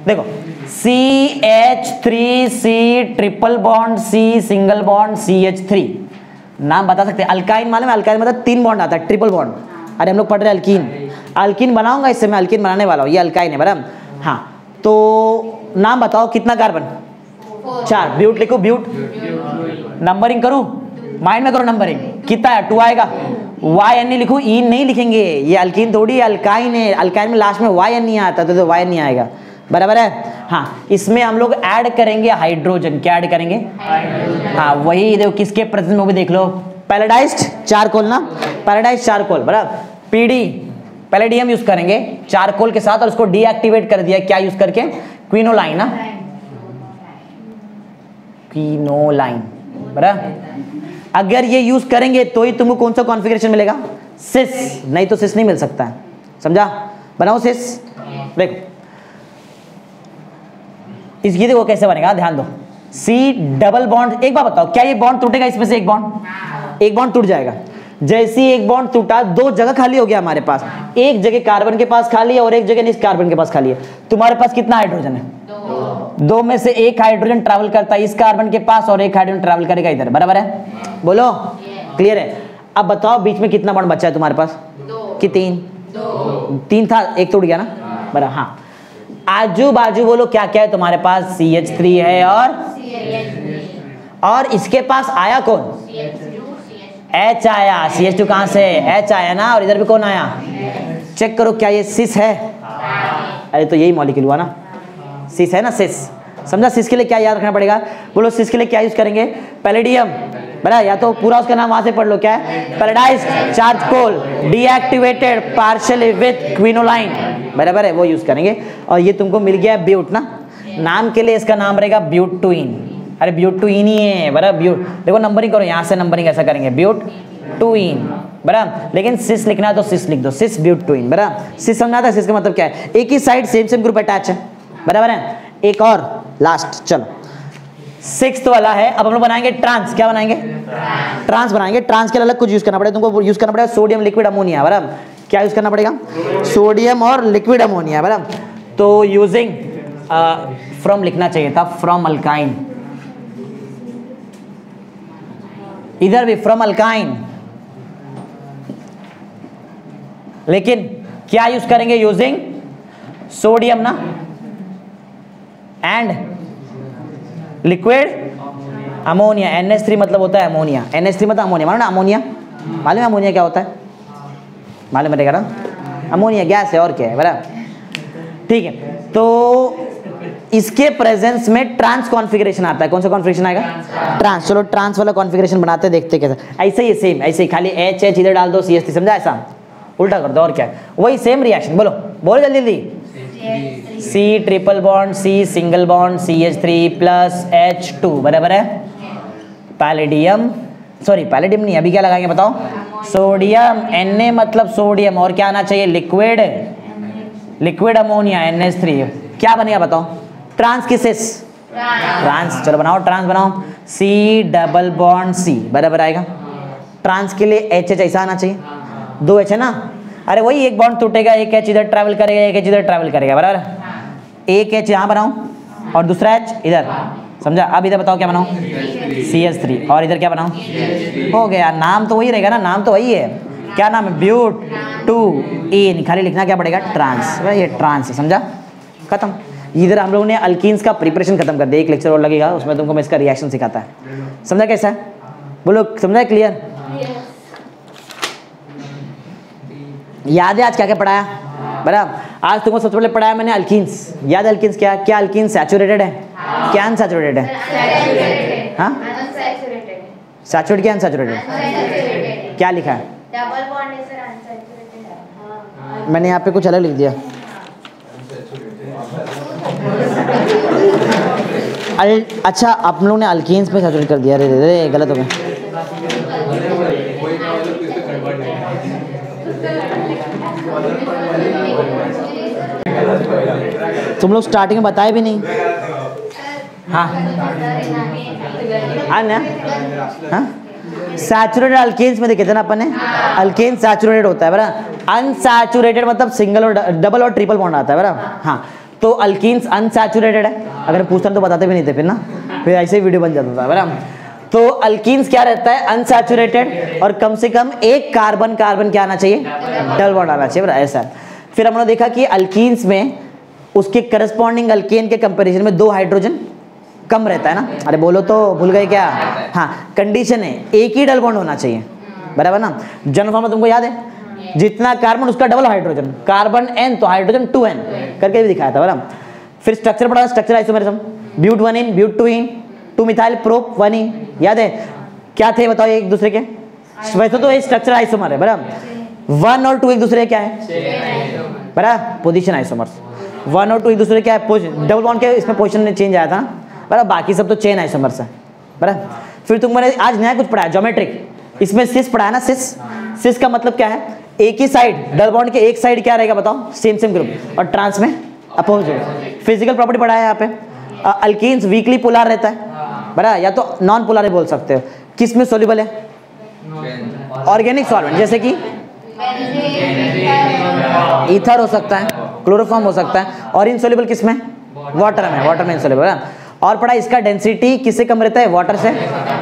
देखो CH3C triple bond C single bond CH3, नाम बता सकते हैं? अल्काइन मालूम है? अल्काइन मतलब 3 बॉन्ड आता है, ट्रिपल बॉन्ड। अरे हम लोग पढ़ रहे हैं अल्कीन। अल्कीन बनाऊंगा इससे, मैं अल्कीन बनाने वाला हूँ। ये अल्काइन है, बराबर। हाँ तो नाम बताओ कितना कार्बन? 4। ब्यूट लिखो, ब्यूट। नंबरिंग करूँ? माइंड में करो नंबरिंग। कितना है? 2 आएगा। YN लिखो, ई नहीं लिखेंगे। ये अल्कीन थोड़ी अल्काइन है। अल्काइन में लास्ट में YN नहीं आता तो YN नहीं आएगा, बराबर है। हाँ इसमें हम लोग ऐड करेंगे हाइड्रोजन। क्या ऐड करेंगे? हाँ वही देखो किसके प्रेजेंस में भी देख लो, पैलाडाइज्ड चारकोल ना, पैलाडाइज्ड चारकोल, बराबर। PD पैलेडियम यूज करेंगे चारकोल के साथ और उसको डीएक्टिवेट कर दिया। क्या यूज करके? क्विनोलाइन ना, क्विनोलाइन, बराबर। अगर ये यूज करेंगे तो ही तुमको कौन सा कॉन्फ़िगरेशन मिलेगा? सिस। नहीं तो सिस नहीं मिल सकता है, समझा? बनाओ सिस। देखो इसकी देखो कैसे बनेगा, ध्यान दो। C double bond. एक बार बताओ, क्या ये बॉन्ड टूटेगा? इसमें से एक बॉन्ड टूट जाएगा। जैसे ही एक बॉन्ड टूटा, 2 जगह खाली हो गया हमारे पास। एक जगह कार्बन के पास खाली है और एक जगह कार्बन के पास खाली है। तुम्हारे पास कितना हाइड्रोजन है? 2 में से एक हाइड्रोजन ट्रैवल करता है इस कार्बन के पास और एक हाइड्रोजन ट्रैवल करेगा इधर, बराबर है? बोलो क्लियर है? अब बताओ बीच में कितना बॉन्ड बचा है तुम्हारे पास? कि 3 था, एक टूट गया ना, बराबर। हाँ आजू बाजू बोलो क्या क्या है तुम्हारे पास? CH3 है और इसके पास आया कौन? H आया। CH2 कहां से? H आया ना, और इधर भी कौन आया? चेक करो क्या ये सिस है? अरे तो यही मॉलिक्यूल हुआ ना, सिस है ना, सिस। समझा? सिस के लिए क्या याद रखना पड़ेगा? बोलो सिस के लिए क्या यूज करेंगे? पैलेडियम, बराबर। या तो पूरा उसका नाम वहां से पढ़ लो, क्या है? पैलाडाइज्ड charcoal deactivated partially with quinoline, बराबर है, वो यूज करेंगे। और ये तुमको मिल गया ब्यूट ना, नाम के लिए इसका नाम रहेगा ब्यूटुइन। अरे ब्यूटुइन ही है, बराबर। ब्यूट देखो नंबरिंग करो, यहाँ से नंबरिंग ऐसा करेंगे, ब्यूटुइन, बराबर। लेकिन सिस लिखना है तो सिस लिख दो, सिस ब्यूटुइन, बराबर। सिस समझना था? सिस का मतलब क्या है? एक ही side same same group attach है, बराबर है। एक और लास्ट, चलो 6th वाला है। अब हम लोग बनाएंगे ट्रांस। क्या बनाएंगे? ट्रांस बनाएंगे। ट्रांस के लिए अलग कुछ यूज करना पड़ेगा तुमको। यूज करना पड़ेगा सोडियम लिक्विड अमोनिया, बराबर। क्या यूज करना पड़ेगा? सोडियम और लिक्विड अमोनिया, बराबर। तो यूजिंग फ्रॉम लिखना चाहिए था, फ्रॉम अल्काइन। इधर भी फ्रॉम अल्काइन, लेकिन क्या यूज करेंगे? यूजिंग सोडियम ना एंड लिक्विड अमोनिया। NH3 मतलब होता है अमोनिया। NH3 मतलब अमोनिया, मालूम ना? अमोनिया मालूम है? अमोनिया क्या होता है? मालूम है? अमोनिया गैस है और क्या है, बराबर। ठीक है, तो इसके प्रेजेंस में ट्रांस कॉन्फ़िगरेशन आता है। कौन सा कॉन्फ़िगरेशन आएगा? ट्रांस। चलो ट्रांस वाला कॉन्फ़िगरेशन बनाते हैं, देखते कैसे। ऐसे ही सेम, ऐसे ही खाली एच एच इधर डाल दो, CH3, समझा? ऐसा उल्टा कर दो और क्या है, वही सेम रिएक्शन। बोलो बोलो जल्दी जल्दी। C triple bond C single bond CH3 plus H2 बराबर है पैलेडियम, सॉरी पैलेडियम नहीं, अभी क्या लगाएंगे बताओ? सोडियम, Na मतलब सोडियम, और क्या आना चाहिए? Liquid, liquid ammonia NH3। क्या बनेगा बताओ? ट्रांस की सिस, ट्रांस। चलो बनाओ, ट्रांस बनाओ। C डबल बॉन्ड C बराबर आएगा। ट्रांस के लिए HH ऐसा आना चाहिए, 2 H है ना? अरे वही एक बॉन्ड टूटेगा, एक H इधर ट्रैवल करेगा, एक H इधर ट्रैवल करेगा, बराबर। एक H यहाँ बनाऊं और दूसरा H इधर, समझा? अब इधर बताओ क्या बनाऊं? CH3, और इधर क्या बनाऊं? हो गया। नाम तो वही रहेगा ना, नाम तो वही है। क्या नाम है? ब्यूट 2 खाली लिखना क्या पड़ेगा? ट्रांस। ये ट्रांस, समझा? खत्म। इधर हम लोगों ने अल्कीन्स का प्रिपरेशन खत्म कर दिया। एक लेक्चर और लगेगा, उसमें तुमको मैं इसका रिएक्शन सिखाता है। समझा कैसा है? बोलो समझा? क्लियर? याद है आज क्या क्या पढ़ाया? बराबर। आज तुमको सबसे पहले पढ़ाया मैंने अल्कीन्स। याद है अल्कीन्स क्या? क्या अल्कीन्स सैचुरेटेड है? क्या अनसैचुरेटेड है? हाँ, सैचुरेटेड क्या अनसैचुरेटेड? क्या लिखा है? डबल बॉन्ड है सर, अनसैचुरेटेड है। मैंने यहाँ पे कुछ अलग लिख दिया। अच्छा आप लोगों ने अल्कीन्स पे सैचुरेट कर दिया। अरे गलत हो गया। तुम लोग स्टार्टिंग में बताए भी नहीं। हाँ हाँ, सैचुरेटेड अल्केन्स में देखे थे ना अपन ने, अल्केन सैचुरेटेड होता है बराबर। अनसैचुरेटेड मतलब सिंगल और डबल और ट्रिपल बॉन्ड आता है बराबर। हाँ, तो अल्कीन्स अनसैचुरेटेड है। अगर पूछता तो बताते भी नहीं थे फिर ना, फिर ऐसे ही वीडियो बन जाता था बराबर। तो अल्कीन्स क्या रहता है? अनसैचुरेटेड, और कम से कम एक कार्बन कार्बन क्या आना चाहिए? डबल बॉन्ड आना चाहिए बराबर, ऐसा। फिर हमने देखा कि अल्कीन्स में उसके करस्पॉन्डिंग अल्केन के कंपैरिजन में 2 हाइड्रोजन कम रहता है ना। अरे बोलो तो भूल गए क्या? हाँ, कंडीशन है एक ही डबल बॉन्ड होना चाहिए बराबर ना। जनरल फॉर्मूला तुमको याद है? जितना कार्बन उसका डबल हाइड्रोजन, कार्बन N तो हाइड्रोजन 2N करके भी दिखाया था बराबर। फिर स्ट्रक्चर पढ़ा, structure isomerism, but 1 but 2 2 methyl prop 1 याद है? क्या थे बताओ एक दूसरे के? वैसे तो ये स्ट्रक्चर आइसोमर है बराबर। 1 और 2 एक दूसरे क्या है बराबर? Position isomers. 1 और 2 एक दूसरे क्या है? डबल बॉन्ड के इसमें पोजीशन में चेंज आया था बराबर। बाकी सब तो चेन आइसोमर्स है बराबर। फिर तुमने आज नया कुछ पढ़ाया ज्योमेट्रिक, इसमें सिस पढ़ाया ना। सिस, सिस का मतलब क्या है? एक ही साइड, डबल बॉन्ड के एक साइड क्या रहेगा बताओ? सेम सेम ग्रुप, और ट्रांस में अपोजिट। फिजिकल प्रॉपर्टी पढ़ाया यहाँ पे। अल्कीन्स वीकली पोलर रहता है बराबर, या तो नॉन पोलर भी बोल सकते हो। किस में सोल्यूबल है? ऑर्गेनिक सॉल्वेंट, जैसे कि ईथर हो सकता है, क्लोरोफॉर्म हो सकता है, और इनसोल्यूबल किस में? वाटर में, वाटर में इनसोल्यूबल है। और पढ़ा इसका डेंसिटी किससे कम रहता है? वाटर से,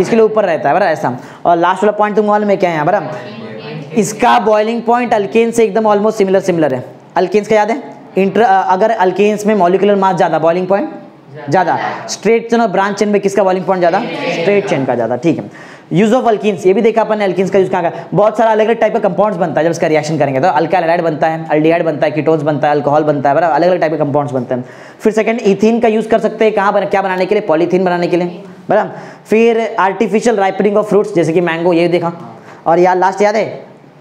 इसके लिए ऊपर रहता है बराबर, ऐसा। और लास्ट वाला पॉइंट तुम मालूम है क्या है यहाँ बराबर? इसका बॉइलिंग पॉइंट अल्केन से एकदम ऑलमोस्ट सिमिलर है। अल्केन्स का याद है? अगर अल्केन्स में मॉलिक्यूलर मास ज़्यादा, बॉइलिंग पॉइंट ज़्यादा। स्ट्रेट चेन और ब्रांच चेन में किसका बॉइलिंग पॉइंट ज़्यादा? स्ट्रेट चेन का ज़्यादा, ठीक है। यूज ऑफ अल्कीन्स, ये भी देखा अपन ने अल्कीन्स का यूज कहाँ का। बहुत सारा अलग अलग टाइप का कंपाउंड्स बनता है जब इसका रिएक्शन करेंगे तो। अल्काइल हैलाइड बनता है, अल्डिहाइड बनता है, कीटोन्स बनता है, अल्कोहल बनता है बराबर। अलग अलग टाइप के कंपाउंड्स बनते हैं। फिर सेकंड इथीन का यूज कर सकते हैं कहाँ क्या बनाने के लिए? पॉलीथीन बनाने के लिए बराबर। फिर आर्टिफिशियल राइपनिंग ऑफ फ्रूट्स जैसे कि मैंगो, ये देखा। और यार लास्ट याद है?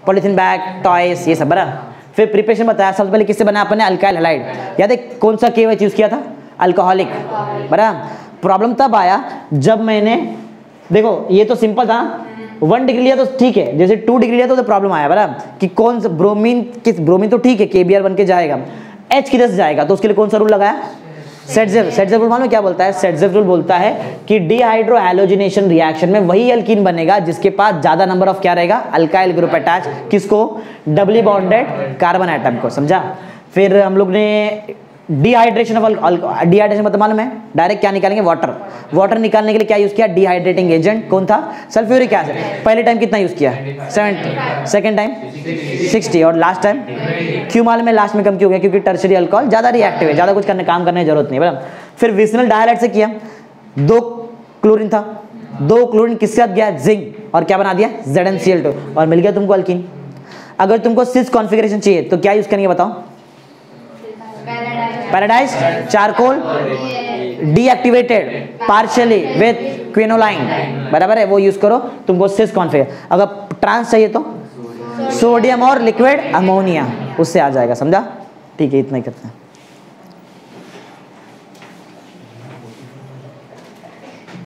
पॉलीथीन बैग, टॉयस, ये सब बराबर। फिर प्रिपरेशन बताया, सबसे पहले किससे बना अपन ने? Alkyl halide. याद है कौन सा KOH यूज किया था? अल्कोहलिक बराबर। प्रॉब्लम तब आया जब मैंने, देखो ये तो सिंपल था, 1 डिग्री लिया तो ठीक है, जैसे 2 डिग्री लिया तो प्रॉब्लम आया बराबर कि कौन सा ब्रोमीन, किस ब्रोमीन तो ठीक है KBr बन के जाएगा, H किधर से जाएगा? तो उसके लिए कौन सा रूल लगाया? सेटजेव रूल। मालूम क्या बोलता है? सेटजेव रूल बोलता है कि डिहाइड्रो हैलोजिनेशन रिएक्शन में वही अल्कीन बनेगा जिसके पास ज्यादा नंबर ऑफ क्या रहेगा? Alkyl group attach. किसको? डबली बॉन्डेड कार्बन एटम को, समझा? फिर हम लोग ने डिहाइड्रेशन ऑफ डिहाइड्रेशन मतलब मालूम है? डायरेक्ट क्या निकालेंगे? वाटर। वाटर निकालने के लिए क्या यूज किया? Dehydrating agent. कौन था? Sulphuric acid. पहले टाइम कितना यूज किया? 70, सेकेंड टाइम 60, और लास्ट टाइम क्यों मालूम है? लास्ट में कम क्यों गया? क्योंकि टर्शियरी अल्कोहल ज्यादा रिएक्टिव है, ज्यादा कुछ काम करने की जरूरत नहीं बराबर। फिर विसिनल डायहाइड से किया, 2 क्लोरीन था, 2 क्लोरीन किसके साथ गया? जिंक, और क्या बना दिया? ZnCl2, और मिल गया तुमको अल्कीन। अगर तुमको सिस कॉन्फ़िगरेशन चाहिए तो क्या यूज करेंगे बताओ? Palladised charcoal deactivated partially with quinoline, बराबर है, वो यूज करो, तुमको सिस कॉन्फिगर। अगर ट्रांस चाहिए तो सोडियम और लिक्विड अमोनिया, उससे आ जाएगा, समझा? ठीक है, इतना ही करते हैं।